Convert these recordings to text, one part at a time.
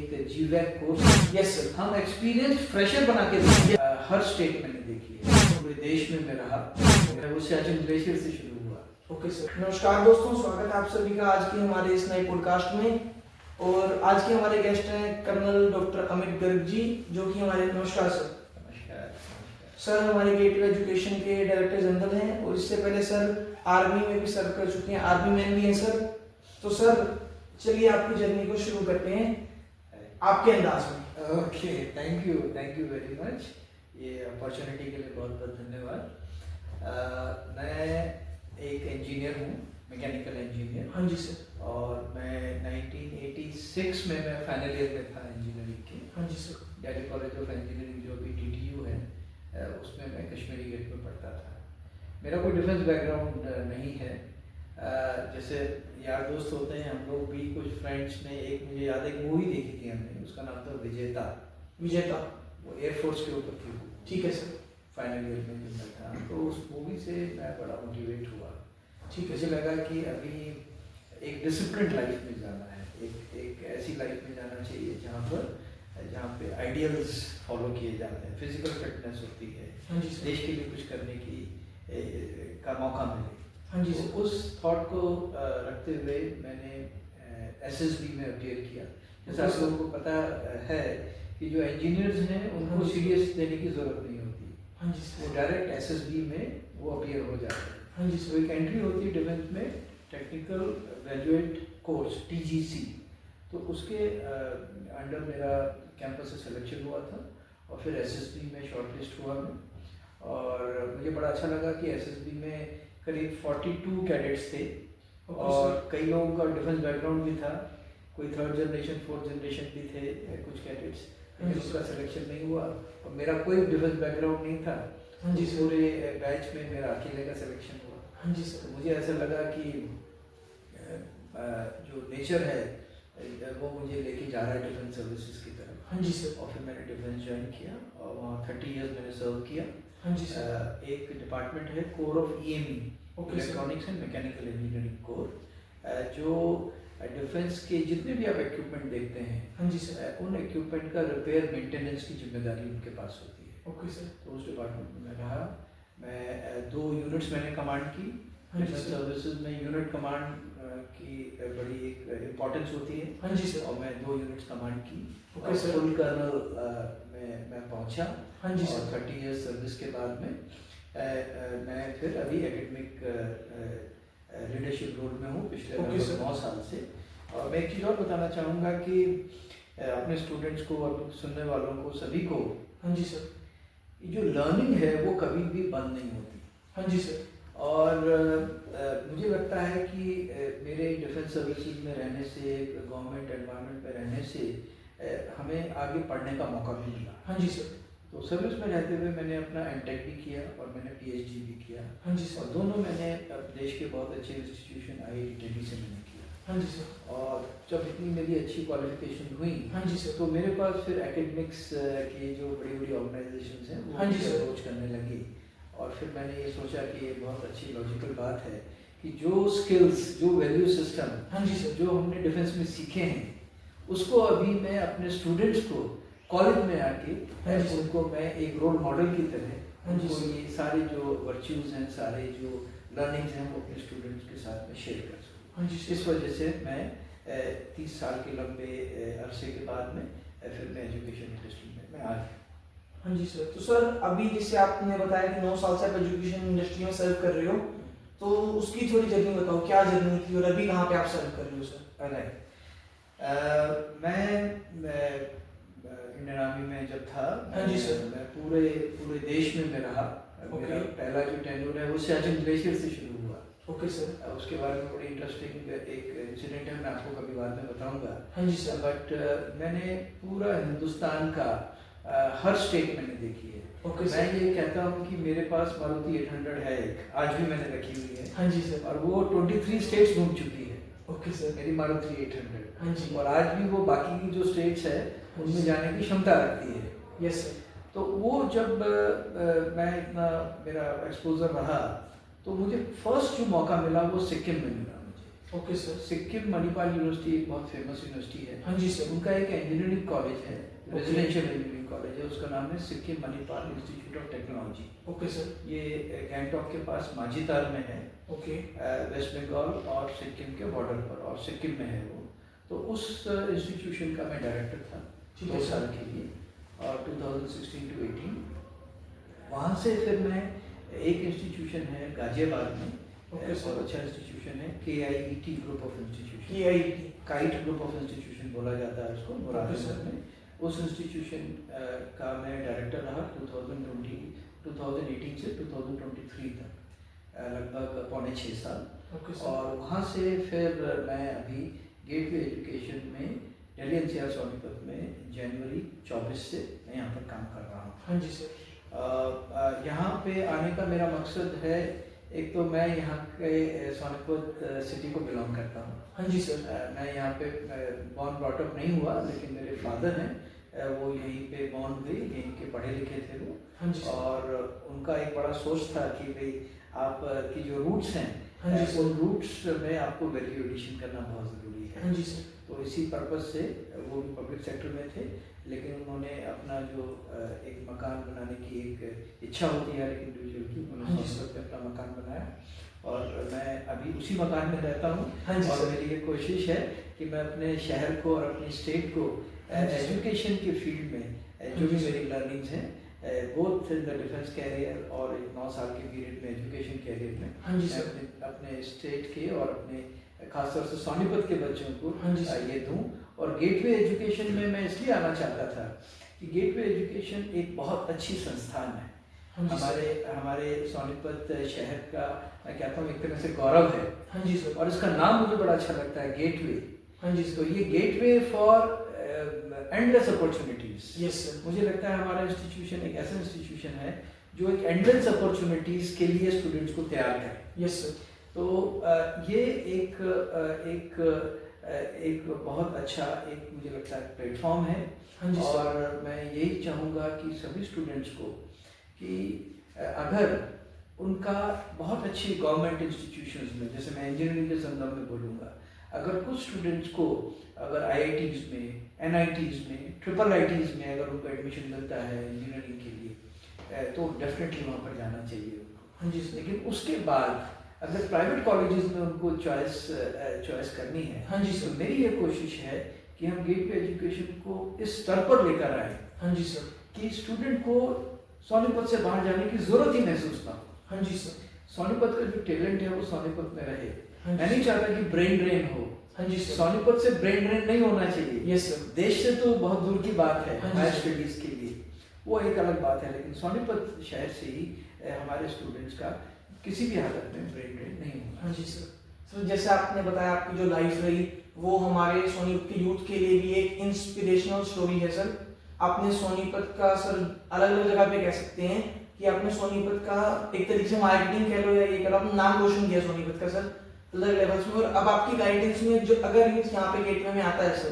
एक जीवैक course. Yes sir. हम experience fresher बना के देंगे। हर स्टेट मैंने देखी है, पूरे देश में मैं रहा। वो सियाचिन ग्लेशियर से शुरू हुआ। Okay sir. नमस्कार दोस्तों, स्वागत है आप सभी का आज के हमारे इस नए पॉडकास्ट में। और आज के हमारे गेस्ट हैं कर्नल डॉक्टर अमित गर्ग जी, जो कि हमारे नमस्कार सर। नमस्कार। सर हमारे गेटवे एजुकेशन के डायरेक्टर जनरल हैं और इससे पहले सर आर्मी में भी सर्व कर चुके हैं, आर्मी मैन भी हैं सर। तो सर चलिए आपकी जर्नी को शुरू करते हैं आपके अंदाज में। Okay, thank you very much. ये अपॉर्चुनिटी के लिए बहुत बहुत धन्यवाद। मैं एक इंजीनियर हूँ, मैकेनिकल इंजीनियर। हाँ जी सर। और मैं 1986 में मैं फाइनल ईयर में था इंजीनियरिंग के। हाँ जी sir. Delhi college of engineering जो अभी DTU है, उसमें मैं कश्मीरी गेट में पढ़ता था। मेरा कोई डिफेंस बैकग्राउंड नहीं है। जैसे यार दोस्त होते हैं हम लोग भी, कुछ फ्रेंड्स ने, एक मुझे याद है एक मूवी देखी थी हमने, उसका नाम था विजेता। वो एयरफोर्स के ऊपर थी। ठीक है सर। फाइनल ईयर में जब मैं था तो उस मूवी से मैं बड़ा मोटिवेट हुआ। ठीक है। मुझे लगा कि अभी एक डिसिप्लिन लाइफ में जाना है, एक ऐसी लाइफ में जाना चाहिए जहाँ पे आइडियल्स फॉलो किए जाते हैं, फिजिकल फिटनेस होती है, हाँ जी सर। देश के लिए कुछ करने की का मौका मिले। हाँ जी तो सर। उस थॉट को रखते हुए मैंने SSB में अपीयर किया। जैसे आप लोगों को पता है कि जो इंजीनियर्स हैं उनको सीरियस देने की जरूरत नहीं होती। हाँ जी सर। वो डायरेक्ट SSB में वो अपीयर हो जाते हैं। हाँ जी तो सर। एक एंट्री होती है डिफेंस में, टेक्निकल ग्रेजुएट कोर्स TGC। तो उसके अंडर मेरा कैंपस से सिलेक्शन हुआ था और फिर SSB में शॉर्टलिस्ट हुआ मैं। और मुझे बड़ा अच्छा लगा कि SSB में करीब 42 कैडेट्स थे और कई लोगों का डिफेंस बैकग्राउंड भी था, कोई 3rd जनरेशन 4th जनरेशन भी थे कुछ कैडेट्स। लेकिन उसका सिलेक्शन नहीं हुआ और मेरा कोई डिफेंस बैकग्राउंड नहीं था। हाँ जी सर। पूरे बैच में मेरा अकेले का सिलेक्शन हुआ। हाँ जी सर। तो मुझे ऐसा लगा कि जो नेचर है वो मुझे लेके जा रहा है डिफेंस सर्विसेज की तरफ। हाँ जी सर। और फिर मैंने डिफेंस ज्वाइन किया और वहाँ 30 इयर्स मैंने सर्व किया। हाँ जी सर। एक डिपार्टमेंट है core of EME, electronics and mechanical engineering core, जो डिफेंस के जितने भी आप इक्विपमेंट देखते हैं, हाँ जी सर, उन इक्विपमेंट का रिपेयर मेंटेनेंस की जिम्मेदारी उनके पास होती है। Okay sir. तो उस डिपार्टमेंट में रहा मैं। 2 यूनिट्स मैंने कमांड की। हाँ जी डिफेंस सर। सर्विसेज में यूनिट कमांड की बड़ी एक इम्पोर्टेंस होती है। हाँ जी सर। और मैं 2 यूनिट्स कमांड की। Okay sir. फुल कर्नल में मैं पहुंचा। हाँ जी और सर। 30 इयर्स सर्विस के बाद में मैं फिर अभी एकेडमिक लीडरशिप रोल में हूँ पिछले ओके सर। 9 साल से। और मैं एक चीज़ और बताना चाहूँगा कि अपने स्टूडेंट्स को और सुनने वालों को सभी को, हाँ जी सर, जो लर्निंग है वो कभी भी बंद नहीं होती। हाँ जी सर। और मुझे लगता है कि मेरे डिफेंस सर्विसेज में रहने से, गवर्नमेंट एनवायरनमेंट में रहने से हमें आगे पढ़ने का मौका भी मिला। हाँ जी सर। तो सर्विस में रहते हुए मैंने अपना MTech भी किया और मैंने PhD भी किया। हाँ जी और सर। दोनों मैंने देश के बहुत अच्छे इंस्टीट्यूशन IIT दिल्ली से मैंने किया। हाँ जी सर। और जब इतनी मेरी अच्छी क्वालिफिकेशन हुई, हाँ जी सर, तो मेरे पास फिर एकेडमिक्स की जो बड़ी बड़ी ऑर्गेनाइजेशंस हैं वो हाँ जी सर, अप्रोच करने लगी। और फिर मैंने ये सोचा कि ये बहुत अच्छी लॉजिकल बात है कि जो स्किल्स, जो वैल्यू सिस्टम, हाँ जी सर, जो हमने डिफेंस में सीखे हैं, उसको अभी मैं अपने स्टूडेंट्स को कॉलेज में आके उनको मैं एक रोल मॉडल की तरह उनको ये सारे जो वर्च्यूज़ हैं, सारे जो लर्निंग्स हैं, वो अपने स्टूडेंट्स के साथ में शेयर कर सकूँ। हाँ जी सर। इस वजह से मैं 30 साल के लंबे अरसे के बाद में फिर मैं एजुकेशन इंडस्ट्री में मैं आ गया। हाँ जी सर। तो सर अभी जैसे आपने बताया कि 9 साल से आप एजुकेशन इंडस्ट्री में सर्व कर रहे हो, तो उसकी थोड़ी जर्नी बताओ, क्या जर्नी थी और अभी कहाँ पे आप सर्व कर रहे हो सर? राइट। मैं इंडियन आर्मी में जब था, हाँ जी सर, मैं पूरे देश में मैं रहा। मेरा पहला जो टेन्योर है वो सियाचिन ग्लेशियर से शुरू हुआ। Okay sir. उसके बारे में बड़ी इंटरेस्टिंग एक इंसिडेंट है, मैं आपको कभी बाद में बताऊंगा। हाँ जी सर। बट मैंने पूरा हिंदुस्तान का हर स्टेट मैंने देखी है। ओके मैं सर। ये कहता हूँ कि मेरे पास मारुति 800 है एक, आज भी मैंने रखी हुई है। हाँ जी सर। और वो 23 स्टेट्स घूम चुकी है। Okay sir. मेरी मारुति 800। हाँ जी। और आज भी वो बाकी की जो स्टेट्स है उनमें जाने की क्षमता रखती है। Yes sir. तो वो जब मैं इतना मेरा एक्सपोजर रहा, तो मुझे फर्स्ट जो मौका मिला वो सिक्किम में मिला मुझे। Okay sir. Sikkim Manipal university एक बहुत फेमस यूनिवर्सिटी है। हाँ जी सर। उनका एक इंजीनियरिंग कॉलेज है, रेजिडेंशियल इंजीनियरिंग कॉलेज है, उसका नाम है Sikkim Manipal institute of technology. Okay sir. ये गैंगटॉक के पास माझीतार में है, ओके। वेस्ट बंगाल और सिक्किम के बॉर्डर पर, और सिक्किम में है वो। तो उस इंस्टीट्यूशन का मैं डायरेक्टर था 2 साल के लिए, और 2016 to 18 वहाँ से फिर मैं एक इंस्टीट्यूशन है गाजियाबाद में, बहुत अच्छा इंस्टीट्यूशन है, KIET group of institution, kite group of institution बोला जाता है उसको मुरादाबाद में। उस इंस्टीट्यूशन का मैं डायरेक्टर रहा 2018 से 2023 तक, लगभग पौने 6 साल। और वहाँ से फिर मैं अभी गेटवे एजुकेशन में दिल्ली NCR सोनीपत में जनवरी 24 से मैं यहाँ पर काम कर रहा हूँ। हाँ जी सर। यहाँ पे आने का मेरा मकसद है, एक तो मैं यहाँ के सोनीपत सिटी को बिलोंग करता हूँ। हाँ जी सर। मैं यहाँ पे बॉर्न ब्रॉट अप नहीं हुआ, लेकिन मेरे फादर हैं वो यहीं पे बॉर्न हुए, यहीं के पढ़े लिखे थे वो। हाँ जी। और उनका एक बड़ा सोच था कि भाई आप की जो रूट्स हैं, हाँ जी सर, उन रूट्स में आपको वैल्यू एडिशन करना बहुत ज़रूरी है। हाँ जी सर। तो इसी पर्पज़ से वो भी पब्लिक सेक्टर में थे, लेकिन उन्होंने अपना जो एक मकान बनाने की एक इच्छा होती है हर एक इंडिविजुअल की, उन्होंने सोच पे अपना मकान बनाया, और मैं अभी उसी मकान में रहता हूँ। हाँ जी और सर। मेरी ये कोशिश है कि मैं अपने शहर को और अपनी स्टेट को एजुकेशन के फील्ड में जो भी मेरी लर्निंग्स हैं, both in the defence career और एक 9 साल के पीरियड में एजुकेशन कैरियर में, हाँ जी सर। अपने स्टेट के और अपने खासतौर से सोनीपत के बच्चों को हाँ जी ये दूँ। और गेटवे एजुकेशन में मैं इसलिए आना चाहता था कि गेटवे एजुकेशन एक बहुत अच्छी संस्थान है, हमारे सोनीपत शहर का, मैं कहता हूँ एक तरह से गौरव है। हाँ जी सर। और इसका नाम मुझे बड़ा अच्छा लगता है, गेटवे। हाँ जी तो सर। ये gateway for endless opportunities. Yes sir. मुझे लगता है हमारा इंस्टीट्यूशन एक ऐसा इंस्टीट्यूशन है जो एक एंडलेस अपॉर्चुनिटीज के लिए स्टूडेंट्स को तैयार करे। Yes sir. तो ये एक बहुत अच्छा एक मुझे लगता है प्लेटफॉर्म है। हाँ जी सर। और मैं यही चाहूँगा कि सभी स्टूडेंट्स को कि अगर उनका बहुत अच्छी गवर्नमेंट इंस्टीट्यूशंस में, जैसे मैं इंजीनियरिंग के संदर्भ में बोलूँगा, अगर कुछ स्टूडेंट्स को अगर IITs में, NITs में, IIITs में अगर उनको एडमिशन मिलता है इंजीनियरिंग के लिए, तो डेफिनेटली वहाँ पर जाना चाहिए उनको। हाँ जी सर। लेकिन उसके बाद अगर प्राइवेट कॉलेजेस में उनको चॉइस करनी है, हाँ जी सर। तो मेरी ये कोशिश है कि हम गेटवे एजुकेशन को इस स्तर पर लेकर आए, हाँ जी सर, कि स्टूडेंट को सोनीपत से बाहर जाने की जरूरत ही महसूस ना हो। हाँ जी सर। सोनीपत का जो टैलेंट है वो सोनीपत में रहे। हाँ मैं नहीं चाहता कि ब्रेन ड्रेन हो। हाँ जी सर। सोनीपत से ब्रेन ड्रेन नहीं होना चाहिए। Yes sir. देश से तो बहुत दूर की बात है, हाँ जी हायर सर। स्टडीज के लिए वो एक अलग बात है, लेकिन सोनीपत शहर से ही हमारे स्टूडेंट्स का किसी भी हालत में ब्रेन ड्रेन नहीं होगा। हाँ जी सर। सर जैसे आपने बताया आपकी जो लाइफ रही वो हमारे सोनीपत के यूथ के लिए भी एक इंस्पिरेशनल स्टोरी है सर। आपने सोनीपत का सर अलग अलग जगह पे कह सकते हैं कि आपने सोनीपत का एक तरीके से मार्केटिंग कह लो या ये कह लो, आपने नाम रोशन किया सोनीपत का सर अलग लेवल्स में। और अब आपकी गाइडेंस में जो अगर यूथ यहाँ पे गेटवे में आता है सर,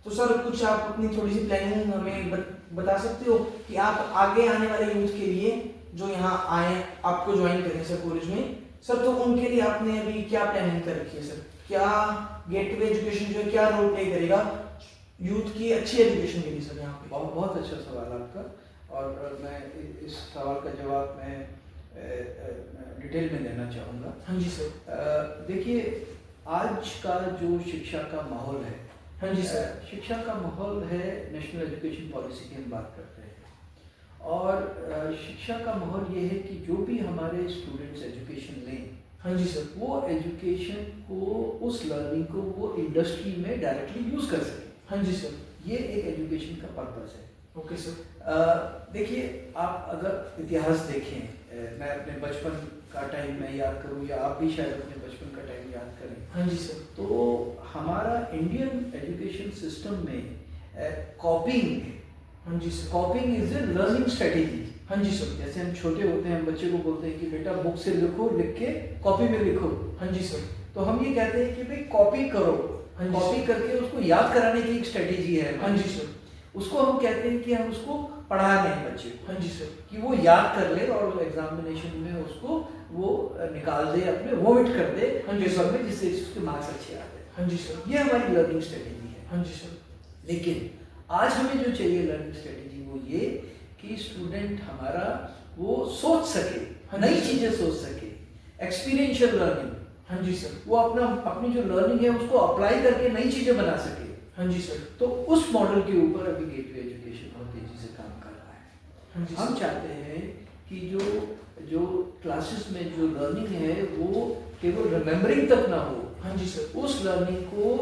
तो सर कुछ आप अपनी थोड़ी सी प्लानिंग हमें बता सकते हो कि आप आगे आने वाले यूथ के लिए जो यहाँ आए आपको ज्वाइन करें सर कॉलेज में सर, तो उनके लिए आपने अभी क्या प्लानिंग कर रखी है सर? क्या गेटवे एजुकेशन जो है क्या रोल प्ले करेगा यूथ की अच्छी एजुकेशन के लिए सर यहाँ पे? बहुत अच्छा सवाल आपका, और मैं इस सवाल का जवाब मैं डिटेल में देना चाहूँगा। हाँ जी सर। देखिए, आज का जो शिक्षा का माहौल है, हाँ जी सर, शिक्षा का माहौल है, नेशनल एजुकेशन पॉलिसी की हम बात करते हैं, और शिक्षा का माहौल ये है कि जो भी हमारे स्टूडेंट्स एजुकेशन लें, हाँ जी सर, वो एजुकेशन को, उस लर्निंग को वो इंडस्ट्री में डायरेक्टली यूज कर सकें। हाँ जी सर, ये एक एजुकेशन का पर्पस है। Okay sir. देखिए, आप अगर इतिहास देखें, मैं अपने बचपन का टाइम में याद करूं या आप भी शायद अपने बचपन का टाइम याद करें, हाँ जी सर, तो हमारा इंडियन एजुकेशन सिस्टम में कॉपिंग, हाँ जी sir, coping is a learning strategy. हाँ जी सर, जैसे हम छोटे होते हैं, हम बच्चे को बोलते हैं कि बेटा बुक से लिखो, लिख के कॉपी में लिखो। हाँ जी सर, तो हम ये कहते हैं कि भाई कॉपी करो, हाँ जी कॉपी सर, करके उसको याद कराने की एक स्ट्रेटेजी है। हाँ जी सर, उसको हम कहते हैं कि हम उसको पढ़ा दें बच्चे को, हाँ जी सर, कि वो याद कर ले और एग्जामिनेशन में उसको वो निकाल दे, अपने वोमिट कर दे हाँ जी पेपर में, जिससे उसके मार्क्स अच्छे आते हैं। हाँ जी सर, ये हमारी लर्निंग स्ट्रेटेजी है। हाँ जी सर, लेकिन आज हमें जो चाहिए लर्निंग स्ट्रेटेजी वो ये कि स्टूडेंट हमारा वो सोच सके, हाँ नई जी। चीजें सोच सके, एक्सपीरियंशियल लर्निंग, हाँ जी सर, वो अपनी जो लर्निंग है उसको अप्लाई करके नई चीजें बना सके। हाँ जी सर, तो उस मॉडल के ऊपर अभी गेटवे एजुकेशन बहुत तेजी से काम कर रहा है। हाँ जी हम सर, चाहते हैं कि जो क्लासेस में जो लर्निंग है वो केवल रिमेम्बरिंग तक ना हो, हाँ जी सर, उस लर्निंग को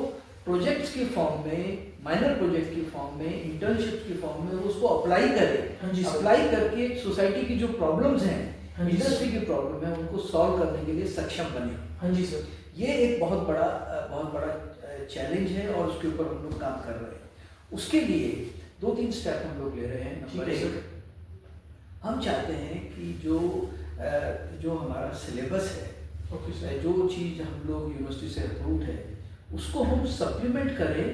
प्रोजेक्ट्स की फॉर्म में, माइनर प्रोजेक्ट की फॉर्म में, इंटर्नशिप की फॉर्म में उसको अप्लाई करे। हाँ जी सर, अप्लाई करके सोसाइटी की जो प्रॉब्लम्स हैं, हाँ जी इंडस्ट्री की प्रॉब्लम है, उनको सॉल्व करने के लिए सक्षम बने। हाँ जी सर, ये एक बहुत बड़ा चैलेंज है और उसके ऊपर हम लोग काम कर रहे हैं। उसके लिए 2-3 स्टेप हम लोग ले रहे हैं। नंबर ठीक है 1, हम चाहते हैं कि जो हमारा सिलेबस है, ओके सर, जो चीज़ हम लोग यूनिवर्सिटी से अप्रूव्ड है, उसको हम सप्लीमेंट करें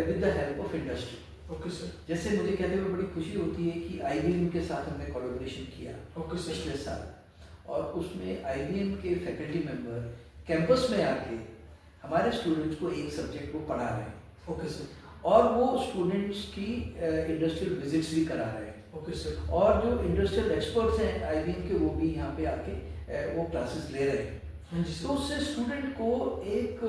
with the help of industry. Okay sir, जैसे मुझे कहते हुए बड़ी खुशी होती है कि IBM के साथ हमने कोलैबोरेशन किया ओके सर, पिछले साल, और उसमें IBM के फैकल्टी मेंबर कैंपस में आके हमारे स्टूडेंट्स को एक सब्जेक्ट को पढ़ा रहे हैं, ओके सर, और वो स्टूडेंट्स की इंडस्ट्रियल विजिट्स भी करा रहे हैं, ओके सर, और जो इंडस्ट्रियल एक्सपर्ट्स हैं IBM के वो भी यहाँ पे आके वो क्लासेस ले रहे हैं। हाँ जी तो सर, उससे स्टूडेंट को एक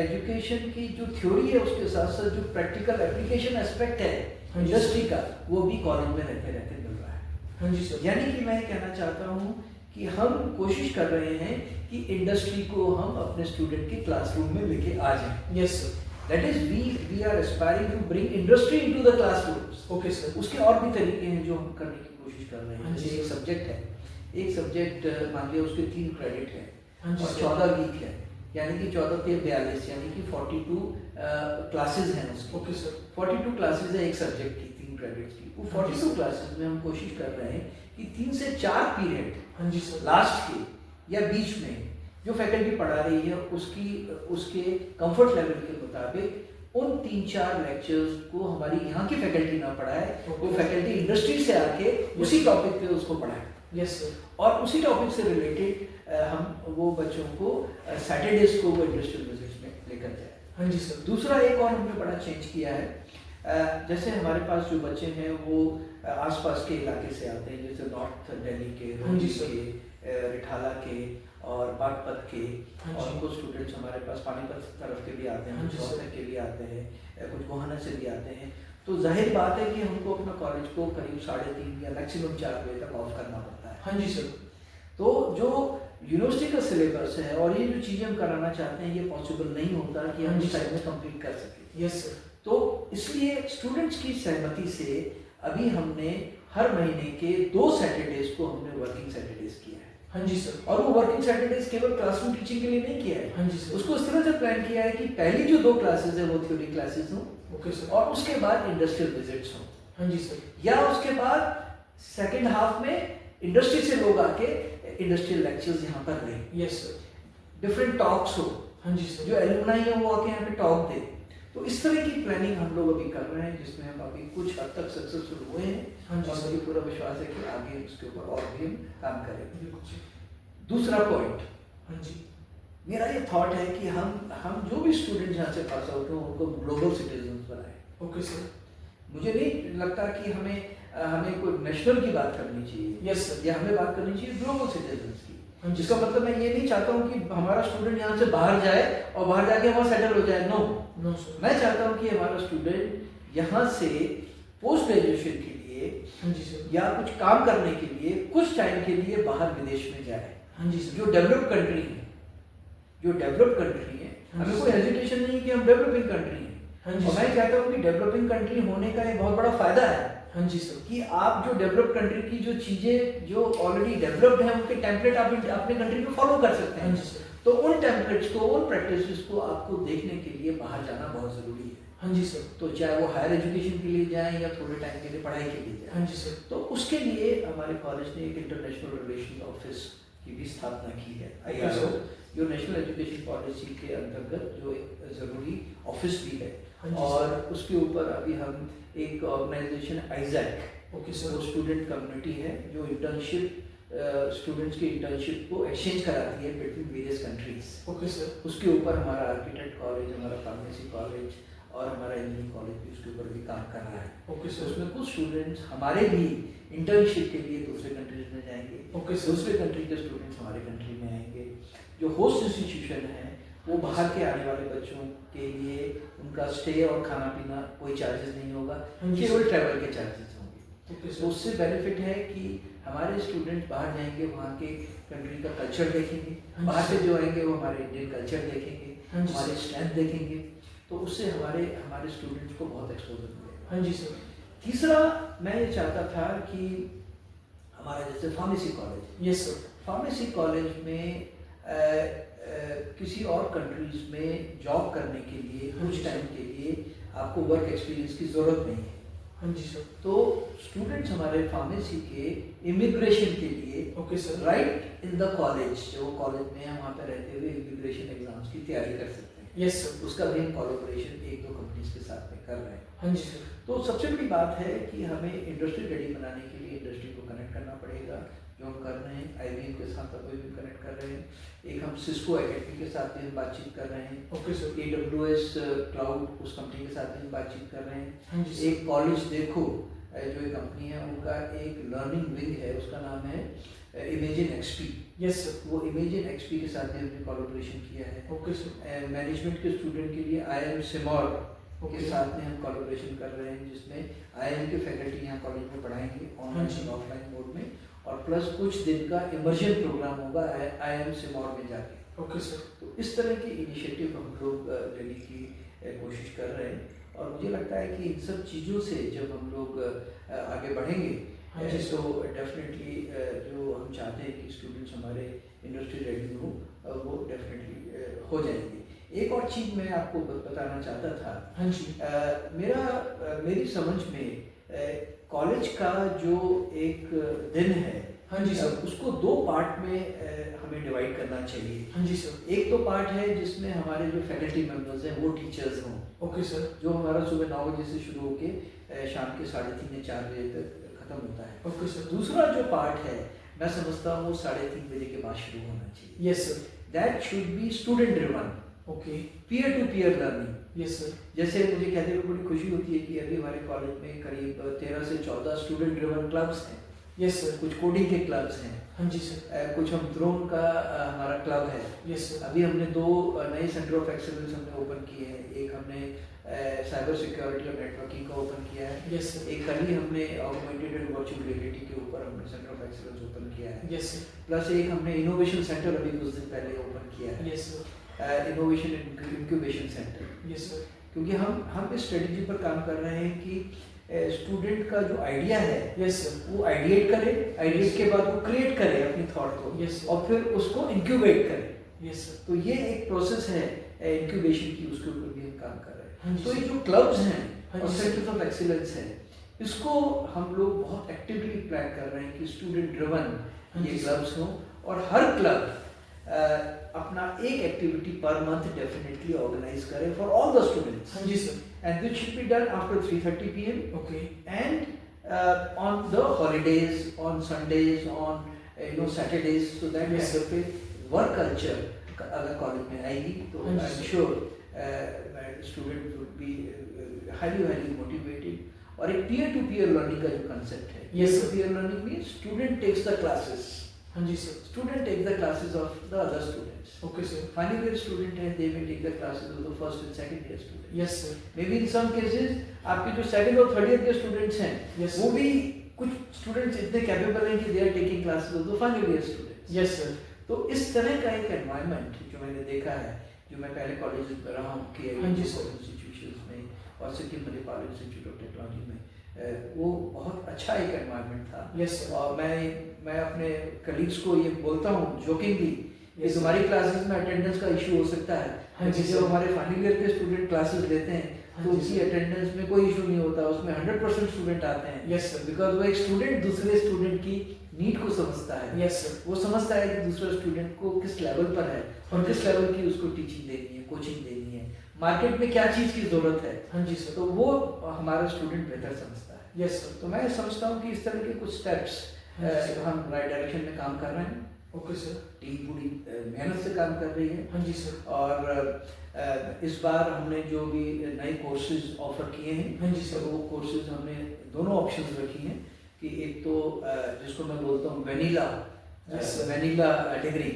एजुकेशन की जो थ्योरी है उसके साथ साथ जो प्रैक्टिकल एप्लीकेशन एस्पेक्ट है हाँ जी। इंडस्ट्री का, वो भी कॉलेज में रहते रहते मिल रहा है। हाँ जी सर, यानी कि मैं कहना चाहता हूँ कि हम कोशिश कर रहे हैं कि इंडस्ट्री को हम अपने स्टूडेंट के क्लासरूम में लेके आ जाएं। Yes sir, that is we are aspiring to bring industry into the classrooms. Okay sir, उसके और भी तरीके हैं जो हम करने की कोशिश कर रहे हाँ हैं। जी जैसे एक सर। सब्जेक्ट है, एक सब्जेक्ट मान लिया उसके 3 क्रेडिट है हाँ जी और सर, 14 वीक है, यानी कि 14 के 42, यानी कि 42 क्लासेस हैं उसकी। ओके सर, 42 क्लासेस है एक सब्जेक्ट की, 3 क्रेडिट्स की। वो हाँ जी 42 सर। क्लासेस में हम कोशिश कर रहे हैं कि 3 से 4 पीरियड हाँ जी सर, लास्ट के या बीच में जो फैकल्टी पढ़ा रही है उसके कंफर्ट लेवल के मुताबिक उन 3-4 लेक्चर्स को हमारी यहाँ की फैकल्टी ना पढ़ाए, वो फैकल्टी इंडस्ट्री से आके उसी टॉपिक पे उसको पढ़ाए, यस सर, और उसी टॉपिक से रिलेटेड हम वो बच्चों को सैटरडेज को वो इंडस्ट्रियल विजिट्स में लेकर जाए। हाँ जी सर, दूसरा एक और हमने बड़ा चेंज किया है। जैसे हमारे पास जो बच्चे हैं वो आसपास के इलाके से आते हैं, जैसे नॉर्थ दिल्ली के, हाँ जी रोहनी सर। के, रिठाला के और बागपत के, हाँ और जी। कुछ स्टूडेंट्स हमारे पास पानीपत तरफ के भी आते हैं, हाँ कुछ जी सर। रोहतक के भी आते हैं, कुछ गोहाना से भी आते हैं। तो जाहिर बात है कि हमको अपना कॉलेज को करीब 3:30 या मैक्सिमम 4 बजे तक ऑफ करना पड़ता है। हाँ जी सर, तो जो यूनिवर्सिटी का सिलेबस है और ये जो चीज़ें हम कराना चाहते हैं, ये पॉसिबल नहीं होता कि हाँ हम जी इस सर। टाइम में कंप्लीट कर सकें। यस सर, तो इसलिए स्टूडेंट्स की सहमति से अभी हमने हर महीने के 2 सैटरडेज को हमने वर्किंग सैटरडेज किया है, हाँ जी सर, और वो वर्किंग सैटरडेज केवल क्लासरूम टीचिंग के लिए नहीं किया है। हाँ जी सर, उसको इस तरह से प्लान किया है कि पहली जो 2 क्लासेस है वो थ्योरी क्लासेस हों, ओके सर, और उसके बाद इंडस्ट्रियल विजिट्स हों, हाँ जी सर, या उसके बाद सेकेंड हाफ में इंडस्ट्री से लोग आके इंडस्ट्रियल लेक्चर्स यहाँ पर लें, यस सर, डिफरेंट टॉक्स हो, हाँ जी सर, जो एलुमनाई है वो आके यहाँ पे टॉक दे। तो इस तरह की प्लानिंग हम लोग अभी कर रहे हैं, जिसमें हम अभी कुछ हद तक सक्सेसफुल हुए हैं, हाँ जी और सर, मुझे पूरा विश्वास है कि आगे उसके ऊपर और भी हम काम करेंगे। बिल्कुल सर, दूसरा पॉइंट, हाँ जी, मेरा ये थॉट है कि हम जो भी स्टूडेंट यहाँ से पास आउट हो उनको ग्लोबल सिटीजन बनाए। ओके सर, मुझे नहीं लगता कि हमें कोई नेशनल की बात करनी चाहिए, यस सर, या हमें बात करनी चाहिए ग्लोबल सिटीजन की। हाँ जी जिसका सर, मतलब मैं ये नहीं चाहता हूँ कि हमारा स्टूडेंट यहाँ से बाहर जाए और बाहर जाके वहाँ सेटल हो जाए, नो। नो सर, मैं चाहता हूँ कि हमारा स्टूडेंट यहाँ से पोस्ट ग्रेजुएशन के लिए हाँ जी सर, या कुछ काम करने के लिए कुछ टाइम के लिए बाहर विदेश में जाए। हाँ जी सर, जो डेवलप्ड कंट्री है, हाँ हमें जी कोई सर। हेजिटेशन नहीं कि हम डेवलपिंग कंट्री हैं, हाँ जी और मैं सर, कहता हूँ कि डेवलपिंग कंट्री होने का एक बहुत बड़ा फायदा है हाँ जी सर, कि आप जो डेवलप्ड कंट्री की जो चीजें जो ऑलरेडी डेवलप्ड हैं उनके टेम्पलेट आप अपने कंट्री में फॉलो कर सकते हाँ हैं। जी सर, तो उन टेम्पलेट्स को, उन प्रैक्टिसेस को आपको देखने के लिए बाहर जाना बहुत जरूरी है। हाँ जी सर, तो चाहे वो हायर एजुकेशन के लिए जाएं या थोड़े टाइम के लिए पढ़ाई के लिए जाएं। हाँ जी सर, तो उसके लिए हमारे कॉलेज ने एक इंटरनेशनल रिलेशन ऑफिस की भी स्थापना की है, Okay, IRO, sir. जो नेशनल एजुकेशन पॉलिसी के अंतर्गत जो एक जरूरी ऑफिस भी है। हाँ जी और उसके ऊपर अभी हम एक ऑर्गेनाइजेशन आइजैक, ओके सर, वो स्टूडेंट कम्युनिटी है जो इंटर्नशिप स्टूडेंट्स की इंटर्नशिप को एक्सचेंज कराती है between various countries. Okay sir, उसके ऊपर हमारा आर्किटेक्ट कॉलेज, हमारा फार्मेसी कॉलेज और हमारा इंजीनियरिंग कॉलेज भी उसके ऊपर भी काम कर रहा है। ओके तो सर, उसमें कुछ स्टूडेंट्स हमारे भी इंटर्नशिप के लिए दूसरे कंट्रीज में जाएंगे, ओके सर, दूसरे कंट्री के स्टूडेंट्स हमारे कंट्री में आएंगे। जो होस्ट इंस्टीट्यूशन है वो बाहर के आने वाले बच्चों के लिए उनका स्टे और खाना पीना कोई चार्जेस नहीं होगा, हाँ जी केवल सर, ट्रैवल के चार्जेस होंगे। ओके तो सर, उससे बेनिफिट है कि हमारे स्टूडेंट बाहर जाएंगे, वहाँ के कंट्री का कल्चर देखेंगे, हाँ जी बाहर से सर, जो आएंगे वो हमारे इंडियन कल्चर देखेंगे, हाँ जी हमारी सर, स्ट्रेंथ देखेंगे, तो उससे हमारे स्टूडेंट्स को बहुत एक्सपोजर मिलेगा। हाँ जी सर, तीसरा मैं ये चाहता था कि हमारा जैसे pharmacy college, yes sir, pharmacy college में किसी और कंट्रीज में जॉब करने के लिए कुछ टाइम के लिए आपको वर्क एक्सपीरियंस की ज़रूरत नहीं है। हाँ जी सर, तो स्टूडेंट्स हमारे फार्मेसी के इमिग्रेशन के लिए okay sir, right in the college, जो कॉलेज में हम वहाँ पे रहते हुए इमिग्रेशन एग्जाम्स की तैयारी कर सकते हैं। यस सर, उसका भी हम कोलैबोरेशन एक दो कंपनीज के साथ में कर रहे हैं। हाँ जी सर, तो सबसे बड़ी बात है कि हमें इंडस्ट्री रेडी बनाने के लिए इंडस्ट्री को कनेक्ट करना पड़ेगा, जो हम कर रहे हैं। IBM के साथ अभी भी कनेक्ट कर रहे हैं, एक हम सिस्को एकेडमी के साथ भी हम बातचीत कर रहे हैं, ओके सर, AWS क्लाउड उस कंपनी के साथ भी हम बातचीत कर रहे हैं। हाँ जी सर, एक कॉलेज देखो जो एक कंपनी है उनका एक लर्निंग विंग है, उसका नाम है इमेजिन XP। यस सर, वो इमेजिन XP के साथ भी हमने कोलैबोरेशन किया है। ओके सर, मैनेजमेंट के स्टूडेंट के लिए IIM सिमोर के ओके साथ में हम कोलैबोरेशन कर रहे हैं, जिसमें IIM के फैकल्टी यहाँ कॉलेज में पढ़ाएंगे हाँ ऑनलाइन जी। और ऑफलाइन मोड में, और प्लस कुछ दिन का इमर्जन प्रोग्राम होगा IIM सिमोर में जाके। ओके सर, तो इस तरह की इनिशिएटिव हम लोग लेने की कोशिश कर रहे हैं, और मुझे लगता है कि इन सब चीज़ों से जब हम लोग आगे बढ़ेंगे हाँ जी तो डेफिनेटली जो हम चाहते हैं कि स्टूडेंट्स हमारे इंडस्ट्री रेडी हो वो डेफिनेटली हो जाएंगे। एक और चीज़ मैं आपको बताना चाहता था, हाँ जी, मेरी समझ में कॉलेज का जो एक दिन है, हाँ जी सर, उसको दो पार्ट में हमें डिवाइड करना चाहिए। हाँ जी सर, एक तो पार्ट है जिसमें हमारे जो फैकल्टी मेंबर्स हैं वो टीचर्स हों, ओके सर, जो हमारा सुबह 9 बजे से शुरू होके शाम के 3:30 या 4 बजे तक खत्म होता है। ओके सर, दूसरा जो पार्ट है मैं समझता हूँ वो 3:30 बजे के बाद शुरू होना चाहिए। Yes sir, that should be student driven, okay, peer to peer learning. Yes sir, जैसे मुझे कहते हुए बड़ी खुशी होती है कि अभी हमारे कॉलेज में करीब 13 से 14 स्टूडेंट ड्रिवन क्लब्स हैं। यस सर, कुछ कोडिंग के क्लब्स हैं, हाँ जी सर, कुछ हम ड्रोन का हमारा क्लब है। यस सर, अभी हमने 2 नए सेंटर ऑफ एक्सेलेंस हमने ओपन किए हैं। एक हमने साइबर सिक्योरिटी और नेटवर्किंग का ओपन किया है, यस सर, एक कल ही हमने ऑगमेंटेड एंड वर्चुअल रियलिटी के ऊपर हमने सेंटर ऑफ एक्सेलेंस ओपन किया है। यस सर, प्लस एक हमने इनोवेशन सेंटर अभी कुछ दिन पहले ओपन किया है, yes sir, innovation incubation centre. Yes sir, क्योंकि हम इस स्ट्रेटजी पर काम कर रहे हैं कि स्टूडेंट का जो आइडिया है यस सर, वो आइडिएट करे, आइडिएट के बाद वो क्रिएट करे अपनी थॉट को, यस और फिर उसको इंक्यूबेट करे। यस सर, तो ये एक प्रोसेस है इंक्यूबेशन की, उसके ऊपर भी हम काम कर रहे हाँ हैं। जी तो ये सर, जो क्लब्स हैं हाँ और जी सर, सेंटर्स ऑफ एक्सीलेंस है, इसको हम लोग बहुत एक्टिवली प्लान कर रहे हैं कि स्टूडेंट ड्रिवन हाँ ये जी सर, क्लब्स हों, और हर क्लब अपना एक activity per month definitely organise करे फॉर ऑल द स्टूडेंट्स, हाँ जी sir, and which should be done after 3:30 PM, okay, and on the holidays, on Sundays, on Saturdays, so that Yes, kind of a work culture अगर college में आएगी तो हाँ जी, I am sir. Sure student would be highly motivated. और एक peer to peer learning का जो कंसेप्ट है, Yes, peer sir. To peer learning means student takes the classes, हाँ जी sir, student take the classes of the other students. Okay sir, final year student है, they will take the classes of the first and second year student. Yes sir, may be in some cases आपके जो second और third year के students हैं yes वो भी कुछ students इतने कैपेबल हैं कि they are taking classes of the final year students. Yes sir, तो इस तरह का एक एनवायरनमेंट जो मैंने देखा है, जो मैं पहले कॉलेज में रहा हूँ के हाँ जी, सर। इंस्टीट्यूशंस में और Sikkim Manipal institute of technology में, वो बहुत अच्छा एक एनवायरनमेंट था। यस सर, और मैं अपने कलीग्स को ये बोलता हूँ जोकिंगली कि Yes, sir. तुम्हारी क्लासेस में अटेंडेंस का इशू हो सकता है, हाँ जी, लेकिन जब sir. हमारे फाइनल ईयर के स्टूडेंट क्लासेस लेते हैं हाँ तो जी, उसकी sir. अटेंडेंस में कोई इशू नहीं होता, उसमें 100% स्टूडेंट आते हैं। यस सर, बिकॉज वो एक स्टूडेंट दूसरे स्टूडेंट की नीड को समझता है, यस सर, वो समझता है कि दूसरा स्टूडेंट को किस लेवल पर है और किस लेवल की उसको टीचिंग देनी है, कोचिंग देनी है, मार्केट में क्या चीज़ की ज़रूरत है, हाँ जी सर। तो वो हमारा स्टूडेंट बेहतर समझता है। Yes sir. तो मैं समझता हूँ कि इस तरह के कुछ स्टेप्स हम राइट डायरेक्शन में काम कर रहे हैं। Okay sir. टीम पूरी मेहनत से काम कर रही है। हाँ जी सर। और इस बार हमने जो भी नए कोर्सेज ऑफर किए हैं, हाँ जी सर। वो कोर्सेज हमने दोनों ऑप्शंस रखी हैं कि एक तो जिसको मैं बोलता हूँ वेनिला डिग्री,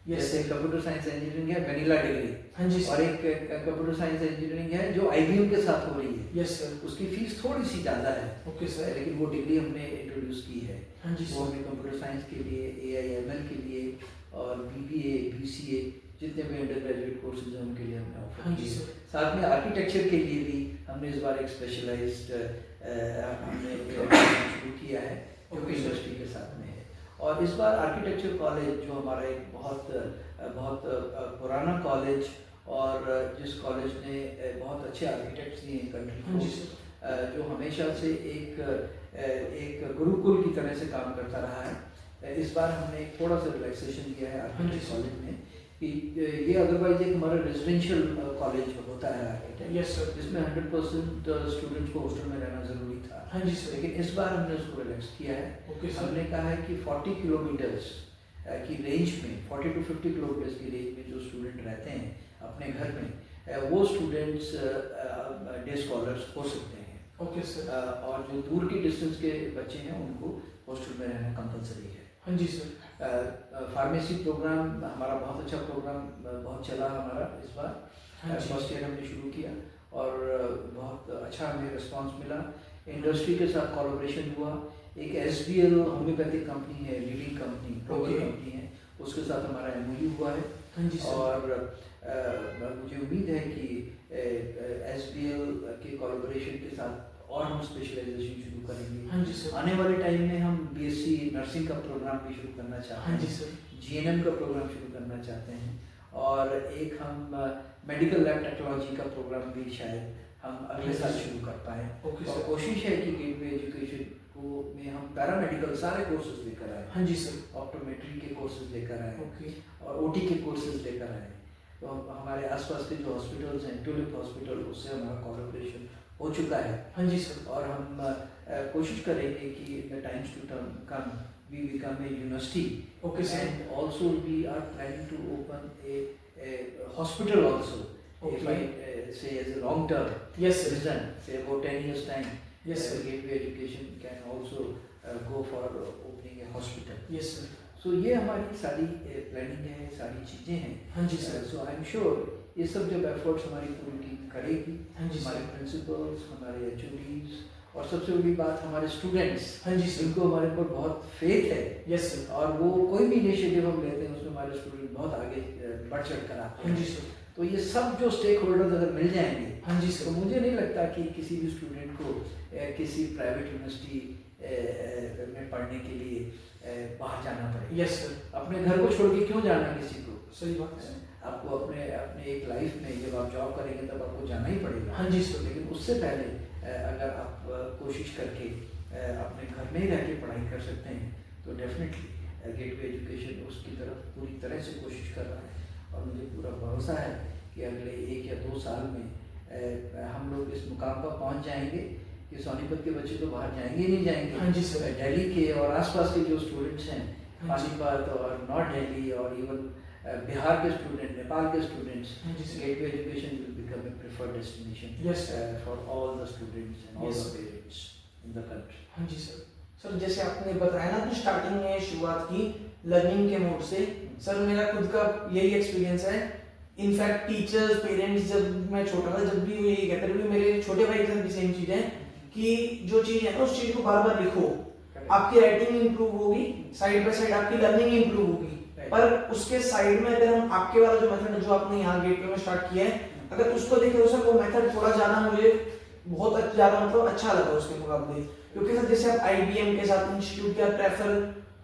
जैसे कंप्यूटर साइंस इंजीनियरिंग है वेनिला डिग्री, हाँ जी और एक कंप्यूटर साइंस इंजीनियरिंग है जो IBM के साथ हो रही है। Yes sir. उसकी फीस थोड़ी सी ज़्यादा है। Okay sir. लेकिन वो डिग्री हमने इंट्रोड्यूस की है। हाँ जी वो सर। हमने कंप्यूटर साइंस के लिए, AIML के लिए और BBA BCA जितने भी अंडर ग्रेजुएट कोर्सेज हैं उनके लिए हमने ऑफर हाँ जी किए। सर। साथ में आर्किटेक्चर के लिए भी हमने इस बार एक स्पेशलाइज्ड हमने शुरू किया है जो कि इंडस्ट्री के साथ में है। और इस बार आर्किटेक्चर कॉलेज जो हमारा एक बहुत पुराना कॉलेज और जिस कॉलेज ने बहुत अच्छे आर्किटेक्ट्स दिए हैं कंट्री हाँ जी को, सर। जो हमेशा से एक गुरुकुल की तरह से काम करता रहा है, इस बार हमने एक थोड़ा सा रिलैक्सेशन दिया है आर्किटेक्चर कॉलेज में कि ये अदरवाइज एक हमारा रेजिडेंशियल कॉलेज होता है आर्किटेक्ट, यस सर। जिसमें 100% स्टूडेंट्स को हॉस्टल में रहना ज़रूरी था। हाँ जी सर। लेकिन इस बार हमने उसको रिलैक्स किया है। Okay sir. हमने कहा है कि 40 किलोमीटर्स की रेंज में, 40 to 50 किलोमीटर्स की रेंज में जो स्टूडेंट रहते हैं अपने घर में, वो स्टूडेंट्स डे स्कॉलर्स हो सकते हैं। Okay sir. और जो दूर के डिस्टेंस के बच्चे हैं उनको हॉस्टल में रहना कंपलसरी है। हाँ जी सर। फार्मेसी प्रोग्राम हमारा बहुत अच्छा प्रोग्राम बहुत चला हमारा इस बार। हाँ जी। फर्स्ट ईयर हमने शुरू किया और बहुत अच्छा हमें रिस्पांस मिला। इंडस्ट्री के साथ कोलैबोरेशन हुआ। एक SBL होम्योपैथिक कंपनी है, लीडिंग कंपनी, ग्लोबल कंपनी है, उसके साथ हमारा MOU हुआ है। हाँ जी सर। और मुझे उम्मीद है कि SBL के कोलैबोरेशन के साथ और हम स्पेशलाइजेशन शुरू करेंगे। हाँ जी सर। आने वाले टाइम में हम BSc नर्सिंग का प्रोग्राम भी शुरू करना चाहते हैं। हाँ जी सर। GNM का प्रोग्राम शुरू करना चाहते हैं और एक हम मेडिकल लैब टेक्नोलॉजी का प्रोग्राम भी शायद हम अगले साल शुरू कर पाएँ। ओके और सर। कोशिश है कि गेटवे एजुकेशन को में हम पैरामेडिकल सारे कोर्सेज लेकर आए। हाँ जी सर। ऑप्टोमेट्री के कोर्सेज लेकर आए ओके। और OT के कोर्सेज लेकर आए। तो हमारे आसपास के जो हॉस्पिटल्स हैं, ट्यूलिप हॉस्पिटल, उससे हमारा कोलैबोरेशन हो चुका है। हाँ जी सर। और हम कोशिश करेंगे कि in the times to come we become a university. Okay sir. And also we are planning to open a hospital also. Okay. If I say as a long term Yes sir. vision, say about 10 years time, Yes sir. Gateway Education can also go for opening a hospital. Yes sir. So ये हमारी सारी planning है, सारी चीज़ें हैं। हाँ जी sir. So I'm sure ये सब जब एफर्ट्स हमारी पूरी टीम करेगी, हाँ जी हमारे सर। प्रिंसिपल्स, हमारे HODs और सबसे बड़ी बात हमारे स्टूडेंट्स, हाँ जी सर। जिनको हमारे ऊपर बहुत फेथ है, यस सर। और वो कोई भी इनिशिएटिव हम लेते हैं उसमें हमारे स्टूडेंट बहुत आगे बढ़ चढ़ कर आते हाँ हैं। जी सर। तो ये सब जो स्टेक होल्डर्स अगर मिल जाएंगे, हाँ जी तो सर। मुझे नहीं लगता कि किसी भी स्टूडेंट को किसी प्राइवेट यूनिवर्सिटी में पढ़ने के लिए बाहर जाना पड़ेगा। Yes sir. अपने घर को छोड़ के क्यों जाना किसी को? सही बात है। आपको अपने एक लाइफ में जब आप जॉब करेंगे तब आपको जाना ही पड़ेगा। हाँ जी सर। लेकिन उससे पहले अगर आप कोशिश करके अपने घर में ही रह के पढ़ाई कर सकते हैं तो डेफिनेटली गेटवे एजुकेशन उसकी तरफ पूरी तरह से कोशिश कर रहा है। और मुझे पूरा भरोसा है कि अगले 1 या 2 साल में हम लोग इस मुकाम पर पहुंच जाएंगे कि सोनीपत के बच्चे तो बाहर जाएंगे ही नहीं जाएंगे। हाँ जी सर। दिल्ली के और आसपास के जो स्टूडेंट्स हैं, हाँ जी। पानीपत और नॉर्थ दिल्ली और इवन बिहार के स्टूडेंट, नेपाल के स्टूडेंट्स, हाँ जी सर। Gateway education will become a preferred destination Yes, sir. for all the students and all Yes, the sir. parents in the country. हाँ जी सर। सर जैसे आपने बताया ना कि स्टार्टिंग में शुरुआत की लर्निंग के मोड से, सर मेरा खुद का यही एक्सपीरियंस है। इनफैक्ट टीचर्स, पेरेंट्स, जब मैं छोटा था जब भी वो यही कहते थे, मेरे छोटे भाई के साथ भी सेम चीज़ है कि जो चीज़ है ना उस चीज़ को बार बार लिखो, आपकी राइटिंग इंप्रूव होगी, साइड बाय साइड आपकी लर्निंग इंप्रूव होगी। पर उसके साइड में अगर हम आपके वाला जो मेथड जो आपने यहाँ गेटवे में स्टार्ट किया है, अगर उसको देखें तो सर वो मेथड थोड़ा ज़्यादा मुझे बहुत ज़्यादा मतलब अच्छा लगा उसके मुकाबले। क्योंकि सर जैसे आप IBM के साथ इंस्टीट्यूट का प्रेफर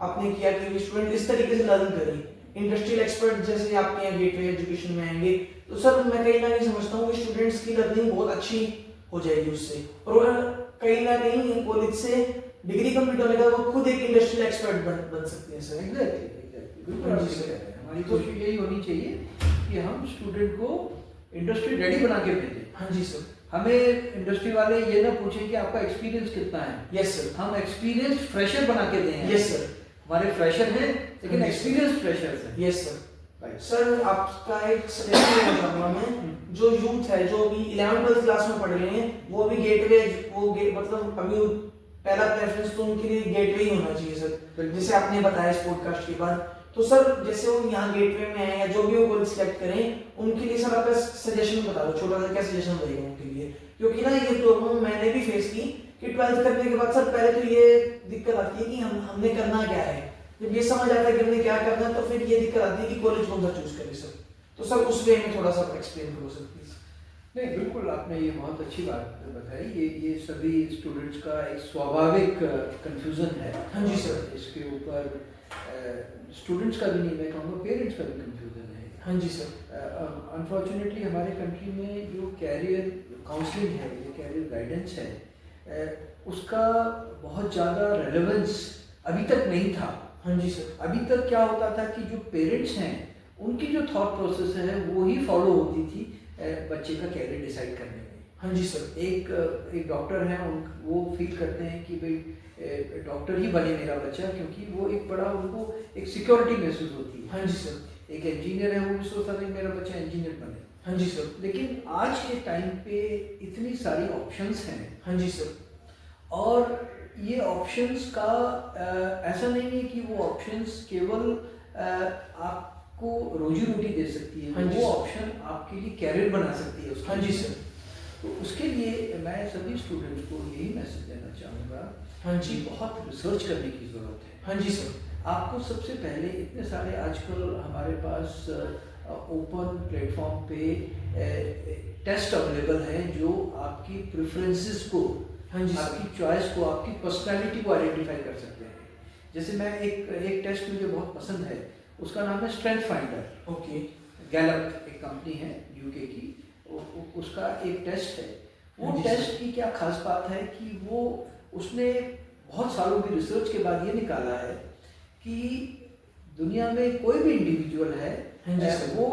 आपने किया कि स्टूडेंट इस तरीके से लर्न करें, इंडस्ट्रियल एक्सपर्ट जैसे आपके यहाँ गेटवे एजुकेशन में आएंगे, तो सर मैं कहीं ना कहीं समझता हूँ कि स्टूडेंट्स की लर्निंग बहुत अच्छी हो जाएगी उससे। और कहीं ना कहीं कॉलेज से डिग्री कंप्लीट होने के बाद वो खुद एक इंडस्ट्रियल एक्सपर्ट बन सकते हैं सर। एग्जैक्टली बिल्कुल आप सही कह रहे हैं। हमारी कोशिश यही होनी चाहिए कि हम स्टूडेंट को इंडस्ट्री रेडी बना के भेजें। हाँ जी सर। हमें इंडस्ट्री वाले ये ना पूछें कि आपका एक्सपीरियंस कितना है। Yes sir. हम एक्सपीरियंस फ्रेशर बना के दें। Yes sir. हमारे फ्रेशर हैं लेकिन हाँ जी, एक्सपीरियंस फ्रेशर्स हैं। Yes sir. राइट। सर आपका एक सजेशन देना चाहूँगा मैं, जो यूथ है जो भी 11th-12th क्लास में पढ़ रहे हैं वो भी गेटवे मतलब अभी पहला प्रेफरेंस तो उनके लिए गेटवे ही होना चाहिए सर, जैसे आपने बताया इस पॉडकास्ट के बाद। तो सर जैसे वो यहाँ गेटवे में आए या जो भी वो गोल सिलेक्ट करें उनके लिए सर आपका सजेशन बता दो, छोटा सा क्या सजेशन रहेगा उनके लिए, क्योंकि ना ये प्रॉब्लम मैंने भी फेस की कि 12th करने के बाद सर पहले तो ये दिक्कत आती है कि हमने करना क्या है। जब ये समझ आता है कि हमने क्या करना है तो फिर ये दिक्कत आती है कि कॉलेज कौन सा चूज करें सर। तो सर उस वे में थोड़ा सा एक्सप्लेन करो सर प्लीज। नहीं, बिल्कुल आपने ये बहुत अच्छी बात बताई। ये सभी स्टूडेंट्स का एक स्वाभाविक कंफ्यूजन है। हाँ जी सर। इसके ऊपर स्टूडेंट्स का भी नहीं, मैं कहूँगा पेरेंट्स का भी कंफ्यूजन है। हाँ जी सर। अनफॉर्चुनेटली हमारे कंट्री में जो कैरियर काउंसलिंग है, ये कैरियर गाइडेंस है, उसका बहुत ज़्यादा रेलेवेंस अभी तक नहीं था। हाँ जी सर। अभी तक क्या होता था कि जो पेरेंट्स हैं उनकी जो थॉट प्रोसेस है वो ही फॉलो होती थी बच्चे का कैरियर डिसाइड करने में। हाँ जी सर। एक डॉक्टर हैं, वो फील करते हैं कि भाई डॉक्टर ही बने मेरा बच्चा, क्योंकि वो एक बड़ा उनको एक सिक्योरिटी महसूस होती है। हाँ जी सर। एक इंजीनियर है, वो भी सोचता था कि मेरा बच्चा इंजीनियर बने। हाँ जी सर। लेकिन आज के टाइम पे इतनी सारी ऑप्शंस हैं। हाँ जी सर। और ये ऑप्शंस का ऐसा नहीं है कि वो ऑप्शंस केवल आपको रोजी रोटी दे सकती है। हाँ जी वो सर। ऑप्शन आपके लिए कैरियर बना सकती है उसके हाँ जी लिए। सर। तो उसके लिए मैं सभी स्टूडेंट्स को यही मैसेज देना चाहूँगा हाँ कि जी। बहुत रिसर्च करने की ज़रूरत है। हाँ जी सर। आपको सबसे पहले इतने सारे आजकल हमारे पास ओपन प्लेटफॉर्म पे टेस्ट अवेलेबल हैं जो आपकी प्रेफरेंसेस को, हाँ जी सर। आपकी चॉइस को, आपकी पर्सनालिटी को आइडेंटिफाई कर सकते हैं। जैसे मैं एक टेस्ट मुझे बहुत पसंद है, उसका नाम है स्ट्रेंथ फाइंडर। ओके। गैलप एक कंपनी है यूके की, उसका एक टेस्ट है। वो हाँ जी टेस्ट सर। की क्या खास बात है कि उसने बहुत सालों की रिसर्च के बाद ये निकाला है कि दुनिया में कोई भी इंडिविजुअल है, हाँ जी सर। वो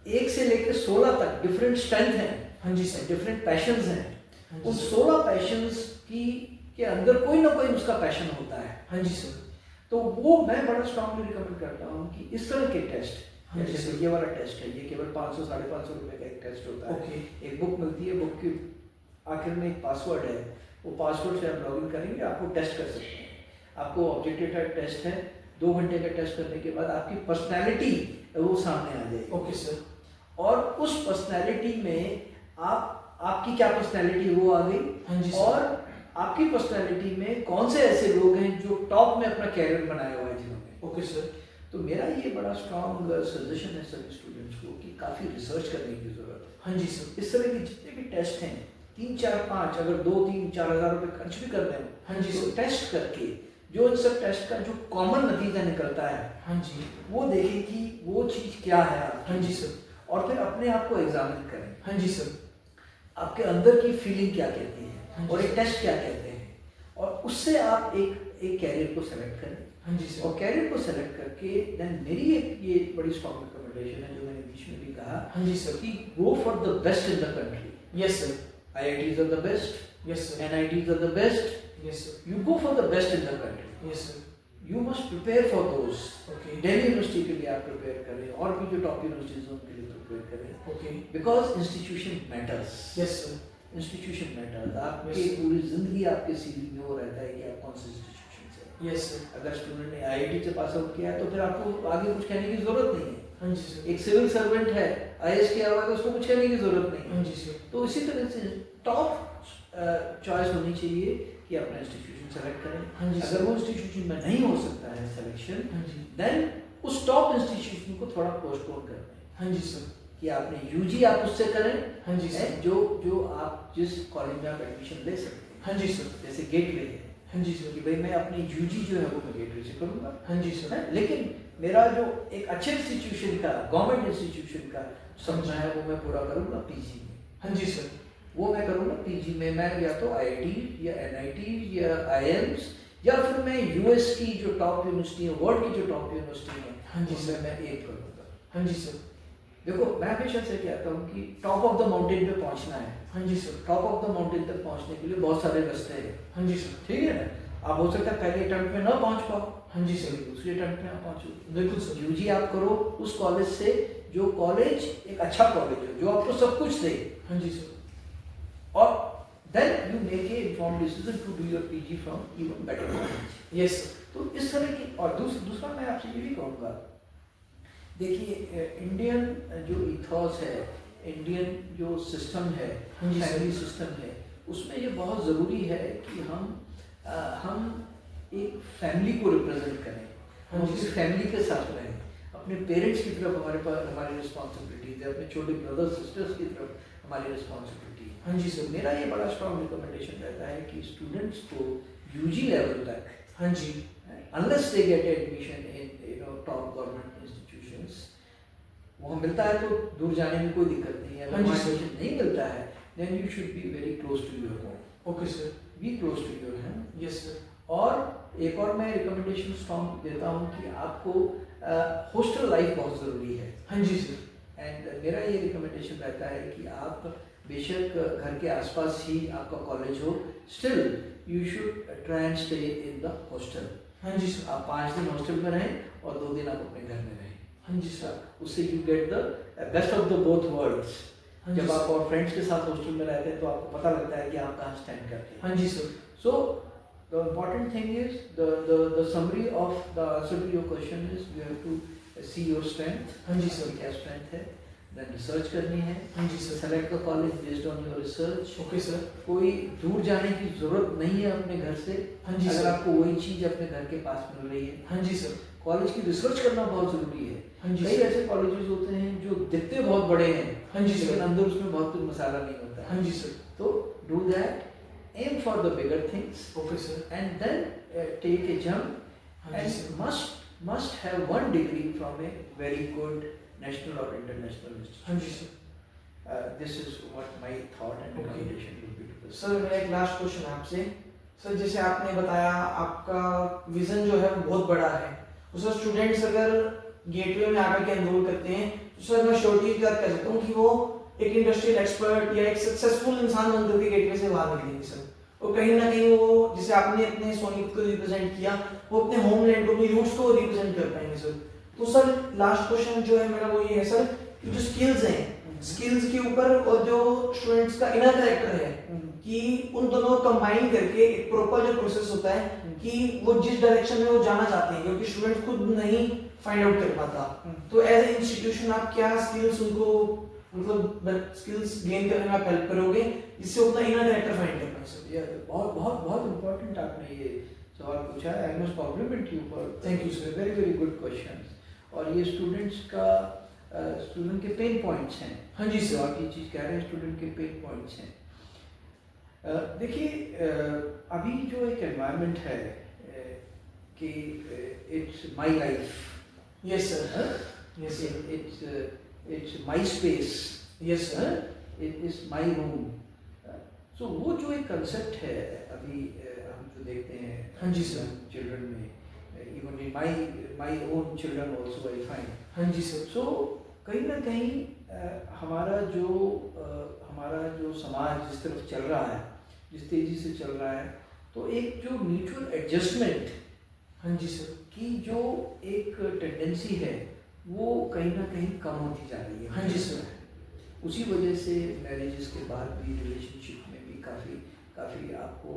1 से लेकर 16 तक डिफरेंट स्ट्रेंथ हैं। हाँ जी सर। डिफरेंट पैशंस हैं। हाँ उन जी सर। 16 पैशंस के अंदर कोई ना कोई उसका पैशन होता है। हाँ जी सर। तो वो मैं बड़ा स्ट्रांगली रिकमेंड करता हूँ कि इस तरह के टेस्ट, हाँ जी जैसे सर। ये वाला टेस्ट है, ये केवल 500-550 रुपए का एक टेस्ट होता है। ओके। एक बुक मिलती है, बुक के आखिर में एक पासवर्ड है, वो पासवर्ड से आप लॉगिन करेंगे, आपको टेस्ट कर सकते हैं। आपको ऑब्जेक्टिव टाइप टेस्ट है, 2 घंटे का टेस्ट करने के बाद आपकी पर्सनैलिटी वो सामने आ जाएगी। Okay sir. और उस पर्सनैलिटी में आपकी क्या पर्सनैलिटी वो आ गई। हाँ जी सर। और आपकी पर्सनैलिटी में कौन से ऐसे लोग हैं जो टॉप में अपना कैरियर बनाया हुआ है जिन्होंने। Okay sir. तो मेरा ये बड़ा स्ट्रॉन्ग सजेशन है सभी स्टूडेंट्स को कि काफ़ी रिसर्च करने की ज़रूरत है। हाँ जी सर। इस तरह के जितने भी टेस्ट हैं, 3, 4, 5, अगर 2, 3, 4 हज़ार रुपये खर्च भी कर रहे हो, हाँ जी तो सर। टेस्ट करके जो इन सब टेस्ट का जो कॉमन नतीजा निकलता है, हाँ जी। वो देखें कि वो चीज़ क्या है आपकी। हाँ जी सर। और फिर अपने आप को एग्जामिन करें, हाँ जी सर। आपके अंदर की फीलिंग क्या कहती हाँ है जी और एक सर। टेस्ट क्या कहते हैं, और उससे आप एक कैरियर को सेलेक्ट करें। हाँ जी सर। और कैरियर को सेलेक्ट करके देन मेरी ये बड़ी स्ट्रॉन्ग रिकमेंडेशन है जो मैंने बीच में भी कहा हाँ जी सर। कि go for the best in the country. Yes sir. IITs are the best, yes sir. NITs are the best. Yes sir. You go for the best in the country. Yes sir. You must prepare for those. Okay. Delhi university के लिए आप prepare करें और भी जो top universities हैं उनके लिए प्रिपेयर करें, okay. Because institution matters. Yes sir. Institution matters. आपके Yes. पूरी जिंदगी आपके सीवी में वो रहता है कि आप कौन से इंस्टीट्यूशन से हैं। Yes sir. अगर स्टूडेंट ने IIT से पास आउट किया है तो फिर आपको आगे कुछ कहने की जरूरत नहीं है। हाँ जी सर। एक सिविल सर्वेंट है, IAS किया हुआ है, तो उसको कुछ कहने की जरूरत नहीं हाँ है। जी सर। तो इसी तरह से टॉप चॉइस होनी चाहिए कि अपना इंस्टीट्यूशन सेलेक्ट करें। हाँ जी अगर सर। वो इंस्टीट्यूशन में नहीं हो सकता है सिलेक्शन, हाँ जी। देन उस टॉप इंस्टीट्यूशन को थोड़ा पोस्टपोन कर दें हाँ जी सर। कि आपने UG आप उससे करें, हाँ जी सर। जो आप जिस कॉलेज में आप एडमिशन ले सकते हैं। हाँ जी सर। जैसे गेटवे है हाँ जी सर। कि भाई मैं अपनी UG जो है वो मैं गेटवे से करूँगा, हाँ जी सर। है, लेकिन मेरा जो एक अच्छे इंस्टीट्यूशन का, गवर्नमेंट इंस्टीट्यूशन का सपना है वो मैं पूरा करूँगा PG में। हाँ जी सर। वो मैं करूँगा PG में। मैं या तो IIT या NIT या IIMs या फिर मैं US की जो टॉप यूनिवर्सिटी है, वर्ल्ड की जो टॉप यूनिवर्सिटी है, हाँ जी उसमें मैं एम करूँगा। हाँ जी सर। देखो मैं हमेशा से कहता हूँ कि टॉप ऑफ द माउंटेन पे पहुँचना है। हाँ जी सर। टॉप ऑफ द माउंटेन तक पहुँचने के लिए बहुत सारे रास्ते हैं। हाँ जी सर। ठीक है ना, आप हो सकता है पहले अटेम्प्ट में ना पहुँच पाओ, हाँ जी सर। दूसरे अटेम्प्ट में आप पहुँचो। बिल्कुल सर। यूजी आप करो उस कॉलेज से जो कॉलेज एक अच्छा कॉलेज हो, जो आपको सब कुछ दे, हाँ जी सर। और then you make a informed decision to do your PG from even better college. Yes sir. तो इस तरह की, और दूसरा मैं आपसे ये भी कहूँगा, देखिए इंडियन जो इथॉस है, इंडियन जो सिस्टम है, हाँ जी सर। फैमिली सिस्टम है, उसमें ये बहुत ज़रूरी है कि हम एक फैमिली को रिप्रेजेंट करें, हाँ हम जी अपनी सर। फैमिली के साथ रहें, अपने पेरेंट्स की तरफ हमारे पास हमारी रिस्पॉन्सिबिलिटीज है, अपने छोटे ब्रदर्स सिस्टर्स की तरफ हमारी रिस्पॉन्सिबिलिटी है। हाँ जी सर। मेरा ये बड़ा स्ट्रॉन्ग रिकमेंडेशन रहता है कि स्टूडेंट्स को यूजी लेवल तक, हाँ जी, unless they get admission in top government institutions, वहाँ मिलता है तो दूर जाने में कोई दिक्कत नहीं है। हाँ जी अगर सर। एडमिशन नहीं मिलता है then you should be very close to your home, okay sir. Be close to your home. Yes sir. और एक और मैं रिकमेंडेशन स्ट्रॉन्ग देता हूँ कि आपको हॉस्टल लाइफ बहुत ज़रूरी है। हाँ जी सर। एंड मेरा ये रिकमेंडेशन रहता है कि आप बेशक घर के आसपास ही आपका कॉलेज हो, still you should try and stay in the hostel. हाँ जी सर। आप 5 दिन हॉस्टल में रहें और 2 दिन आप अपने घर में रहें। हाँ जी सर। उससे you get the best of the both worlds. हाँ जी जब आप सर। और फ्रेंड्स के साथ हॉस्टल में रहते हैं तो आपको पता लगता है कि आप कहाँ स्टैंड करते हैं। हाँ जी sir. So the important thing is the summary of the answer to your question is you have to see your strength. हाँ जी सर। क्या strength है, then research करनी है। हाँ जी सर। Select the college based on your research. Okay सर। कोई दूर जाने की जरूरत नहीं है अपने घर से, हाँ जी अगर सर। आपको वही चीज अपने घर के पास मिल रही है। हाँ जी सर। कॉलेज की रिसर्च करना बहुत जरूरी है। हाँ जी कई सर। ऐसे कॉलेजेस होते हैं जो दिखते बहुत बड़े हैं, हाँ जी लेकिन सर। अंदर उसमें बहुत कुछ मसाला नहीं होता है। हाँ जी सर। तो do that, aim for the bigger things, okay sir. and then take a jump, हाँ जी and sir. must have one degree from a very good national or international institution. हाँ जी sir. This is what my thought and Okay. recommendation would be to this. Sir मेरा एक last question है आपसे। Sir जैसे आपने बताया आपका विजन जो है वो बहुत बड़ा है, तो सर स्टूडेंट्स अगर गेटवे में आकर के एनरोल करते हैं तो सर मैं श्योरिटी के साथ कह सकता हूँ कि वो एक इंडस्ट्रियल एक्सपर्ट या एक सक्सेसफुल इंसान बनकर के गेटवे से बाहर निकलेंगे सर। और कहीं ना कहीं वो, जैसे आपने अपने सोनीपत को रिप्रेजेंट किया, वो अपने होमलैंड को, अपनी रूट्स को रिप्रेजेंट कर पाएंगे सर। तो सर लास्ट क्वेश्चन जो है मेरा वो ये है सर कि जो स्किल्स हैं, स्किल्स के ऊपर और जो स्टूडेंट्स का इनर कैरेक्टर है कि उन दोनों को कंबाइन करके एक प्रॉपर जो प्रोसेस होता है कि वो जिस डायरेक्शन में वो जाना चाहते हैं, क्योंकि स्टूडेंट खुद नहीं फाइंड आउट कर पाता, तो एज ए इंस्टीट्यूशन आप क्या स्किल्स उनको, मतलब स्किल्स गेन करने में आप हेल्प करोगे जिससे वो अपना इनर कैरेक्टर फाइंड कर पाए सर? ये बहुत बहुत बहुत इम्पोर्टेंट आपने ये सवाल पूछा है। I must compliment you for Thank you, sir. Very very good questions. और ये स्टूडेंट्स का स्टूडेंट के पेन पॉइंट्स हैं। हाँ जी जो सर। आप ये चीज़ कह रहे हैं स्टूडेंट के पेन पॉइंट्स हैं। देखिए अभी जो एक एनवायरनमेंट है कि it's my life, yes sir. Yes sir. It's my space, yes sir. It is my room. So वो जो एक कंसेप्ट है अभी हम जो देखते हैं हाँ जी सर। चिल्ड्रन में, even in my own children also I find. हाँ जी सर। सो कहीं ना कहीं हमारा जो समाज जिस तरफ चल रहा है, जिस तेजी से चल रहा है, तो एक जो म्यूचुअल एडजस्टमेंट हाँ जी सर। की जो एक टेंडेंसी है वो कहीं ना कहीं कम होती जा रही है। हाँ जी सर। उसी वजह से मैरिजेस के बाद भी रिलेशनशिप में भी काफ़ी आपको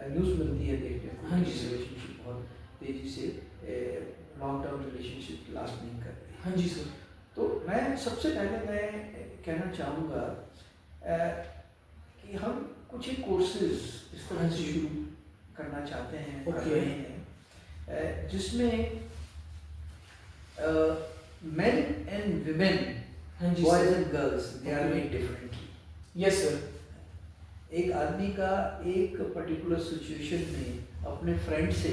न्यूज़ मिलती है देखने को। हाँ जी सर। रिलेशनशिप बहुत तेज़ी से लॉन्ग टर्म रिलेशनशिप लास्ट नहीं कर रही। हाँ जी सर। तो मैं सबसे पहले मैं कहना चाहूँगा कि हम कुछ एक कोर्सेज इस तरह हाँ से जी। शुरू करना चाहते हैं, कर Okay. रहे हैं, जिसमें men and women, हाँ जी boys sir. and girls, they are Okay. made differently. Yes sir. एक आदमी का एक पर्टिकुलर सिचुएशन में अपने फ्रेंड से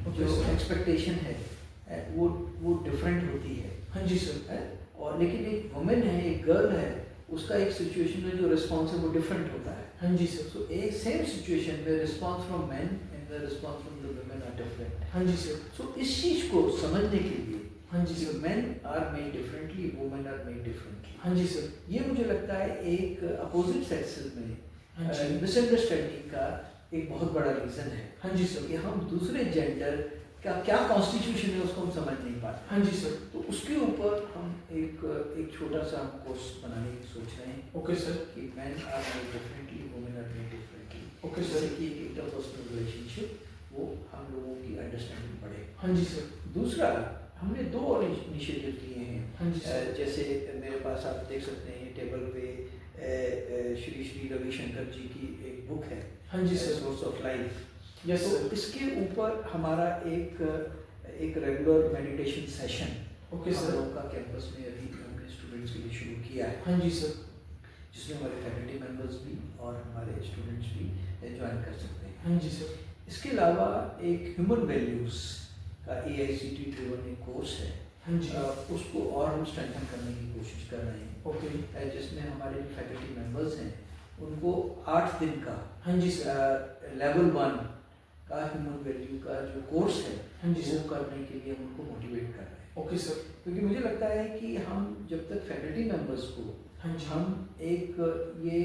Okay, जो sir. एक्सपेक्टेशन है वो डिफरेंट होती है। हाँ जी सर। और लेकिन एक वुमेन है, एक गर्ल है, उसका एक सिचुएशन में जो रिस्पॉन्स है वो डिफरेंट होता है। हाँ जी सर। सो एक सेम सिचुएशन में response from man and the response from the women are different. हाँ जी सर। सो इस चीज़ को समझने के लिए हाँ जी सर। Men are made differently, women are made differently. हाँ जी सर। ये मुझे लगता है एक अपोजिट सेक्सेस हाँ में जी। मिसअंडरस्टैंडिंग का एक बहुत बड़ा रीज़न है हाँ जी सर। कि हम दूसरे जेंडर का क्या कॉन्स्टिट्यूशन है उसको हम समझ नहीं पाते। हाँ जी सर। तो उसके ऊपर हम एक छोटा सा हम कोर्स बनाने की सोच रहे हैं ओके सर। कि man are made differently, women are made differently. Okay sir. जैसे कि एक इंटरपर्सनल रिलेशनशिप वो हम लोगों की अंडरस्टैंडिंग बढ़े। हाँ जी सर। दूसरा, हमने 2 और इनिशिएटिव लिए हैं। हाँ जी सर। जैसे मेरे पास आप देख सकते हैं टेबल पे श्री श्री रविशंकर जी की एक बुक है, हाँ जी सर। Source of life. यस तो सर। इसके ऊपर हमारा एक रेगुलर मेडिटेशन सेशन ओके हम सर। लोगों का कैंपस में अभी हमने स्टूडेंट्स के लिए शुरू किया है, हाँ जी सर। जिसमें हमारे फैकल्टी मेंबर्स भी और हमारे स्टूडेंट्स भी ज्वाइन कर सकते हैं। हाँ जी सर। इसके अलावा एक ह्यूमन वैल्यूज़ का AICTE ड्रिवन एक कोर्स है, हाँ जी। उसको और हम स्ट्रेंथन करने की कोशिश कर रहे हैं, ओके। जिसमें हमारे जो फैकल्टी मेंबर्स हैं उनको 8 दिन का हाँ जी सर। लेवल 1 का ह्यूमन वैल्यू का जो कोर्स है हाँ जी वो सर। करने के लिए हम उनको मोटिवेट कर रहे हैं। Okay sir. क्योंकि मुझे लगता है कि हम जब तक फैकल्टी मेंबर्स को हाँ जी। हम एक ये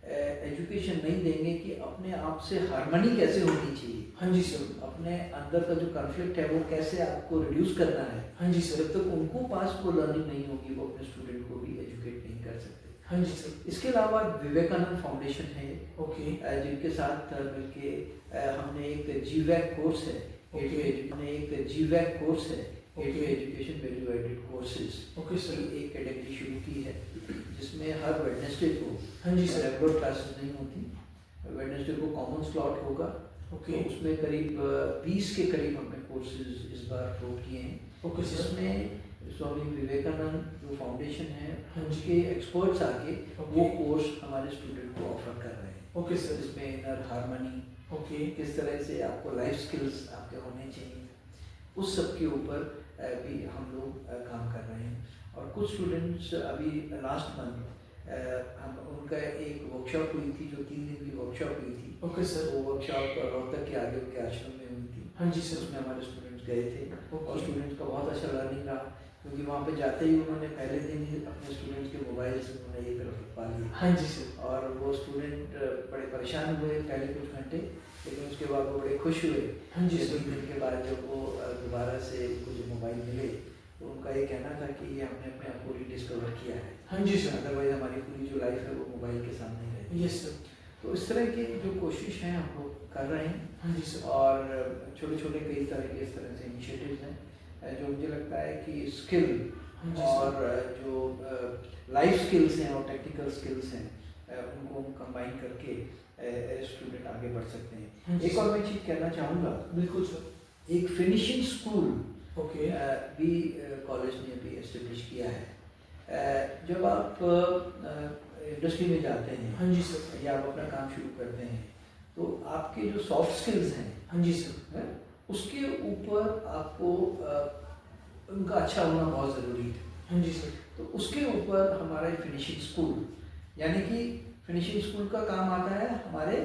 एजुकेशन नहीं देंगे कि अपने आप से हार्मनी कैसे होनी चाहिए, हाँ जी सर। अपने अंदर का जो कॉन्फ्लिक्ट है वो कैसे आपको रिड्यूस करना है, हाँ जी सर। जब तक उनको पास वो लर्निंग नहीं होगी वो अपने स्टूडेंट को भी एजुकेट नहीं कर सकते। हाँ जी सर। इसके अलावा विवेकानंद फाउंडेशन है, ओके। जिनके साथ मिलके हमने एक GVAC कोर्स है, हमने एक GVAC कोर्स है, education value added courses okay sir. की एक कैटेगरी शुरू की है, जिसमें हर वेडनेसडे को हाँ जी सर। रेगुलर क्लासेस नहीं होती, वेडनेसडे को कॉमन स्लॉट होगा। ओके। तो उसमें करीब 20 के करीब हमने कोर्सेज इस बार प्रो किए हैं, ओके सर। जिसमें स्वामी विवेकानंद जो फाउंडेशन है हाँ जी। उनके एक्सपर्ट्स आके ओके। वो कोर्स हमारे स्टूडेंट को ऑफर कर रहे हैं। Okay sir. इसमें इनर हार्मनी, ओके। किस तरह से आपको लाइफ स्किल्स आपके होने चाहिए, उस सब के ऊपर भी हम लोग काम कर रहे हैं। और कुछ स्टूडेंट्स अभी लास्ट मंथ हम उनका एक वर्कशॉप हुई थी जो 3 दिन की वर्कशॉप हुई थी। Okay sir. वो वर्कशॉप रोहतक के आगे उनके आश्रम में हुई थी। हाँ जी सर। उसमें हमारे स्टूडेंट्स गए थे और ओके। स्टूडेंट्स का बहुत अच्छा लर्निंग रहा, क्योंकि वहाँ पे जाते ही उन्होंने पहले दिन ही अपने स्टूडेंट्स के मोबाइल से उन्होंने एक तरफ रखवा लिए। हाँ जी सर। और वो स्टूडेंट बड़े परेशान हुए पहले कुछ घंटे, लेकिन उसके बाद वो बड़े खुश हुए। हाँ जी सर। 3 दिन के बाद जब वो दोबारा से उनको जो मोबाइल मिले तो उनका ये कहना था कि ये हमने अपने आप को रिडिस्कवर किया है। हाँ जी सर। अदरवाइज हमारी पूरी जो लाइफ है वो मोबाइल के सामने ही रहती है। Yes sir. तो इस तरह की जो कोशिश है हम लोग कर रहे हैं, हाँ जी सर। और छोटे छोटे कई तरह के इस तरह से इनिशिएटिव्स हैं जो मुझे लगता है कि स्किल हाँ जी और सर। जो लाइफ स्किल्स हैं और टेक्निकल स्किल्स हैं उनको हम कंबाइन करके स्टूडेंट आगे बढ़ सकते हाँ हैं। जी एक और मैं चीज़ कहना चाहूँगा, बिल्कुल सर। एक फिनिशिंग स्कूल ओके। भी कॉलेज ने अभी एस्टेब्लिश किया है। जब आप इंडस्ट्री में जाते हैं हाँ जी सर। या आप अपना काम शुरू करते हैं तो आपके जो सॉफ्ट स्किल्स हैं हाँ जी सर। उसके ऊपर आपको उनका अच्छा होना बहुत ज़रूरी है। हाँ जी सर। तो उसके ऊपर हमारा फिनिशिंग स्कूल, यानी कि फिनिशिंग स्कूल का काम आता है हमारे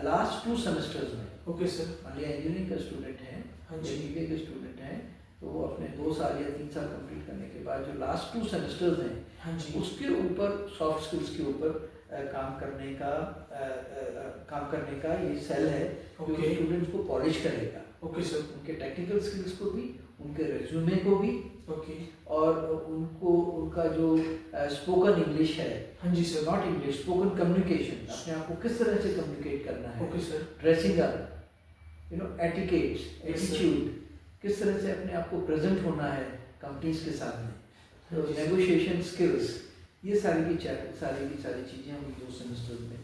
लास्ट 2 सेमेस्टर्स में। Okay sir. मान लिया इंजीनियरिंग का स्टूडेंट है हाँ या जी। BBA के स्टूडेंट हैं, तो वो अपने 2 साल या 3 साल कंप्लीट करने के बाद जो लास्ट 2 सेमेस्टर्स हैं हाँ जी। उसके ऊपर सॉफ्ट स्किल्स के ऊपर काम करने का ये सेल है जो ओके। स्टूडेंट्स को पॉलिश करेगा, ओके सर। उनके टेक्निकल स्किल्स को भी, उनके रेज्यूमे को भी, ओके। और उनको उनका जो स्पोकन इंग्लिश है, हाँ जी सर। नॉट इंग्लिश, स्पोकन कम्युनिकेशन, अपने आप को किस तरह से कम्युनिकेट करना है, okay sir. Dressing up, etiquettes, Yes, sir. Attitude, किस तरह से अपने आप को प्रेजेंट होना है कंपनीज के सामने, तो Yes, sir. नेगोशिएशन स्किल्स, ये सारी चीज़ें हम 2 सेमेस्टर में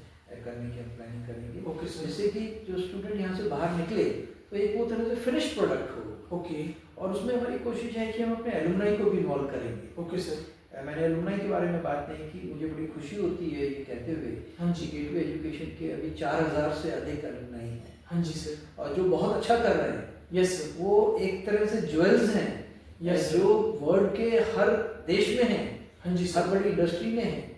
करने की हम प्लानिंग करेंगे। Okay sir. जिससे कि जो स्टूडेंट यहाँ से बाहर निकले तो एक वो तरह से फिनिश प्रोडक्ट हो। ओके। और उसमें हमारी कोशिश है कि हम अपने एलुमनाई को भी इन्वॉल्व करेंगे। Okay sir. मैंने एलुमनाई के बारे में बात नहीं की, मुझे बड़ी खुशी होती है ये कहते हुए हाँ जी। गेटवे एजुकेशन के अभी 4000 से अधिक एलुमनाई हैं हाँ जी सर। और जो बहुत अच्छा कर रहे हैं। Yes sir. वो एक तरह से ज्वेल्स हैं Yes, sir. जो वर्ल्ड के हर देश में हैं, हाँ जी हर सर। बड़ी इंडस्ट्री में हैं।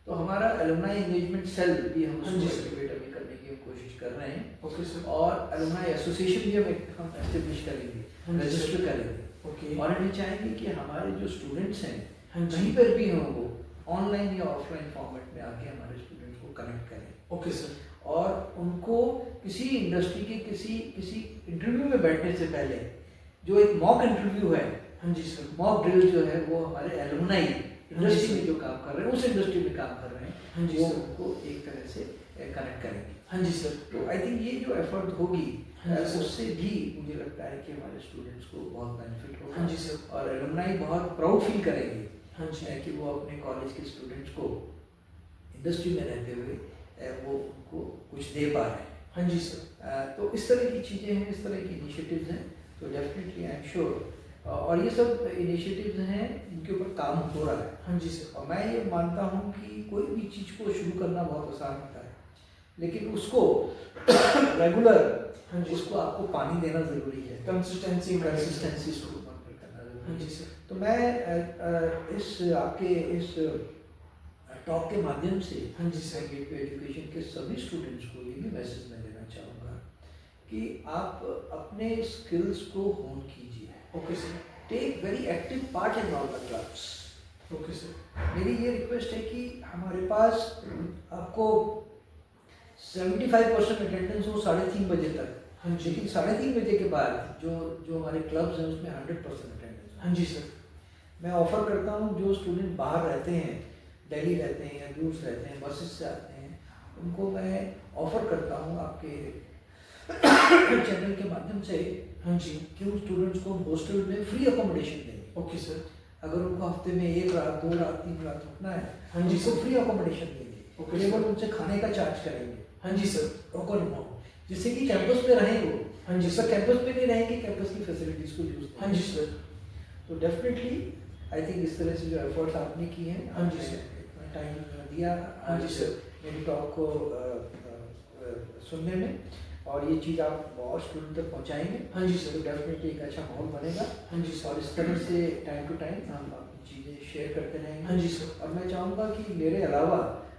तो हमारा एलुमनाई एंगेजमेंट सेल भी हम हाँ जी, उसको sir. एक्टिवेट अभी करने की कोशिश कर रहे हैं। Okay sir. और एलुमनाई एसोसिएशन भी हम एस्टेब्लिश करेंगे, हाँ जी, रजिस्टर sir. करेंगे। ओके। और हम ये चाहेंगे कि हमारे जो स्टूडेंट्स हैं हाँ जी। कहीं पर भी हों, वो ऑनलाइन या ऑफलाइन फॉर्मेट में आके हमारे स्टूडेंट्स को कनेक्ट करें ओके सर। और उनको किसी इंडस्ट्री के किसी इंटरव्यू में बैठने से पहले जो एक मॉक इंटरव्यू है, हाँ जी सर। मॉक ड्रिल जो है वो हमारे एलुमनाई इंडस्ट्री सर। में जो काम कर रहे हैं, उस इंडस्ट्री में काम कर रहे हैं, हाँ जी वो सर। उनको एक तरह से कनेक्ट करेंगे। हाँ जी सर। तो आई थिंक ये जो एफर्ट होगी हाँ जी सर। उससे भी मुझे लगता है कि हमारे स्टूडेंट्स को बहुत बेनिफिट होगा। हाँ जी सर। और एलुमनाई बहुत प्राउड फील करेंगे हाँ जी। कि वो अपने कॉलेज के स्टूडेंट्स को इंडस्ट्री में रहते हुए वो उनको कुछ दे पा रहे हैं। हाँ जी सर। तो इस तरह की चीज़ें हैं, इस तरह की इनिशिएटिव्स हैं, तो डेफिनेटली आई एम श्योर। और ये सब इनिशिएटिव्स हैं इनके ऊपर काम हो रहा है। हाँ जी सर। और मैं ये मानता हूँ कि कोई भी चीज़ को शुरू करना बहुत आसान होता है, लेकिन उसको रेगुलर हाँ जी। उसको आपको पानी देना ज़रूरी है, कंसिस्टेंसी कंसिस्टेंसी उसको मेंटेन करना हाँ ज़रूरी जी है। सर। तो मैं इस आपके इस टॉक के माध्यम से हाँ जी सर। गेटवे एजुकेशन के सभी स्टूडेंट्स को ये भी मैसेज मैं देना चाहूँगा कि आप अपने स्किल्स को होन कीजिए। Okay sir. Take very active part in all the clubs. Okay sir. मेरी ये रिक्वेस्ट है कि हमारे पास आपको 75% अटेंडेंस हो 3:30 बजे तक। हाँ जी। लेकिन 3:30 बजे के बाद जो हमारे क्लब्स हैं उसमें 100% अटेंडेंस। हाँ जी सर। मैं ऑफर करता हूँ जो स्टूडेंट बाहर रहते हैं, दिल्ली रहते हैं या दूर से रहते हैं, बसेस से आते हैं, उनको मैं ऑफर करता हूँ आपके चैनल के माध्यम से हाँ जी। कि उन स्टूडेंट्स को हॉस्टल में फ्री अकोमोडेशन देंगे। Okay sir. अगर उनको हफ्ते में 1 रात 2 रात 3 रात रुकना है, हाँ जी उनको सर। फ्री अकोमोडेशन देंगे। ओके केवल सर। उनसे खाने का चार्ज करेंगे, हाँ जी सर। टोकन अमाउंट, जिससे कि कैंपस पे रहें वो। हाँ जी जिस पर सर। कैंपस पे नहीं रहेंगे, कैंपस की फैसिलिटीज को यूज हाँ जी सर। तो डेफिनेटली आई थिंक इस तरह से जो एफर्ट्स आपने किए हैं, हाँ जी आपने सर। इतना टाइम दिया हाँ जी सर। मेरी टॉक को सुनने में, और ये चीज़ आप और स्टूडेंट तक पहुंचाएंगे। हाँ जी तो सर। डेफिनेटली एक अच्छा माहौल बनेगा। हाँ जी सर। और इस तरह से टाइम टू टाइम हम अपनी चीज़ें शेयर करते रहेंगे। हाँ जी सर। और मैं चाहूँगा कि मेरे अलावा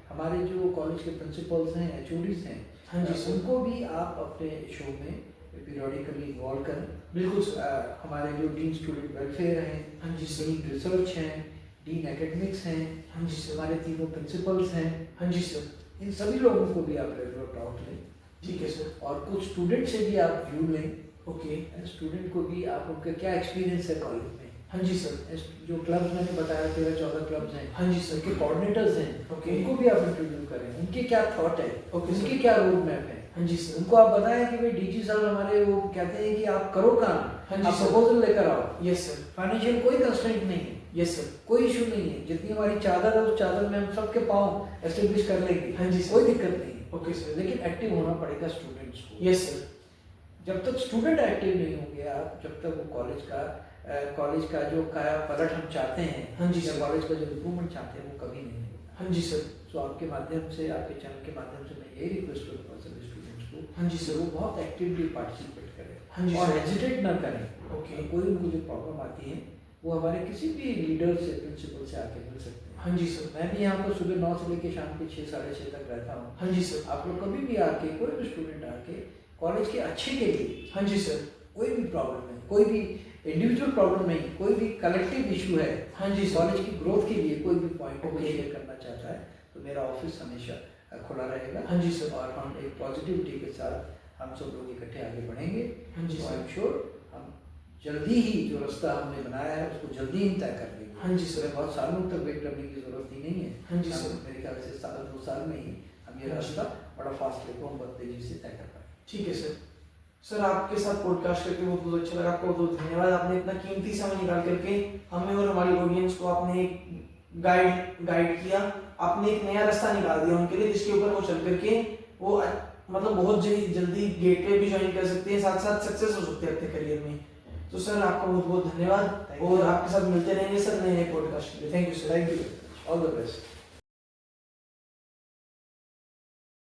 हमारे जो कॉलेज के प्रिंसिपल्स हैं, HODs हैं, हाँ जी सर। उनको भी आप अपने शो में पीरियडिकली इन्वॉल्व करें। बिल्कुल सर। हमारे जो डीन स्टूडेंट वेलफेयर हैं, हाँ जी सर। डीन रिसर्च हैं, डीन एकेडमिक्स हैं, हाँ जी सर। हमारे तीनों प्रिंसिपल्स हैं, हाँ जी सर। इन सभी लोगों को भी आप रेगुलर टॉक लें। ठीक है सर। और कुछ स्टूडेंट से भी आप व्यू लें। ओके। स्टूडेंट को भी आप उनका क्या एक्सपीरियंस है कॉलेज में। हाँ जी सर। जो क्लब्स मैंने बताया 13-14 क्लब्स हैं, हाँ जी सर। उनके कोऑर्डिनेटर्स हैं, ओके। उनको भी आप इंटरव्यू करें, उनके क्या थॉट है, ओके सर। उनके क्या रोड मैप है। हाँ जी सर। उनको आप बताएं कि भाई डीजी साहब हमारे वो कहते हैं कि आप करो काम, हाँ जी आप सर। प्रपोजल लेकर आओ। Yes sir. फाइनेंशियल कोई कंस्ट्रेंट नहीं है, यस सर। कोई इशू नहीं है। जितनी हमारी चादर है उस चादर में हम सबके पाँव एस्टेब्लिश कर लेंगे। हाँ जी सर। कोई दिक्कत नहीं है। Okay sir. लेकिन एक्टिव होना पड़ेगा स्टूडेंट्स को। Yes sir. जब तक स्टूडेंट एक्टिव नहीं होंगे आप, जब तक वो कॉलेज का जो काया पलट हम चाहते हैं, हाँ जी या सर। कॉलेज का जो इम्प्रूवमेंट चाहते हैं, वो कभी नहीं होगा। हाँ जी सर। सो आपके माध्यम से, आपके चैनल के माध्यम से मैं यही रिक्वेस्ट करूँगा सभी स्टूडेंट्स को, हाँ जी कि सर। वो बहुत एक्टिवली पार्टिसिपेट करें हाँ जी और सर। हेजिटेट ना करें। ओके। कोई उनको जो प्रॉब्लम आती है वो हमारे किसी भी लीडर से, प्रिंसिपल से आके मिल सकते हैं। हाँ जी सर। मैं भी यहाँ पर सुबह 9 से लेकर शाम के 6 साढ़े 6 तक रहता हूँ। हाँ जी सर। आप लोग कभी भी आके, कोई भी स्टूडेंट आके कॉलेज के अच्छे के लिए, हाँ जी सर। कोई भी प्रॉब्लम है, कोई भी इंडिविजुअल प्रॉब्लम नहीं, कोई भी कलेक्टिव इशू है, हाँ जी सर। कॉलेज की ग्रोथ के लिए कोई भी पॉइंट को ओके। शेयर करना चाहता है, तो मेरा ऑफिस हमेशा खुला रहेगा। हाँ जी सर। और हम एक पॉजिटिविटी के साथ हम सब लोग इकट्ठे आगे बढ़ेंगे। हाँ जी तो आई सर। एम श्योर हम जल्दी ही जो रास्ता हमने बनाया है उसको जल्दी ही तय कर लेंगे। हाँ जी सर। हमें बहुत सालों तक वेट करने की जरूरत ही नहीं है। हाँ जी हम सर। मेरे ख्याल से 2 साल में ही हम ये हाँ जी। रास्ता बड़ा फास्ट लेकर हम बहुत तेजी से तय कर पाए। ठीक है सर। सर आपके साथ पॉडकास्ट करके बहुत बहुत अच्छा लगा। आपका बहुत धन्यवाद। आपने इतना कीमती समय निकाल करके हमें और हमारी ऑडियंस को आपने एक गाइड किया। आपने एक नया रास्ता निकाल दिया उनके लिए, जिसके ऊपर वो चल करके वो मतलब बहुत जल्दी गेटवे भी ज्वाइन कर सकते हैं, साथ साथ सक्सेस हो सकते हैं अपने करियर में। तो सर आपका बहुत बहुत धन्यवाद, और आपके साथ मिलते रहेंगे सर नए नए पॉडकास्ट के लिए। Thank you sir. Thank you, all the best.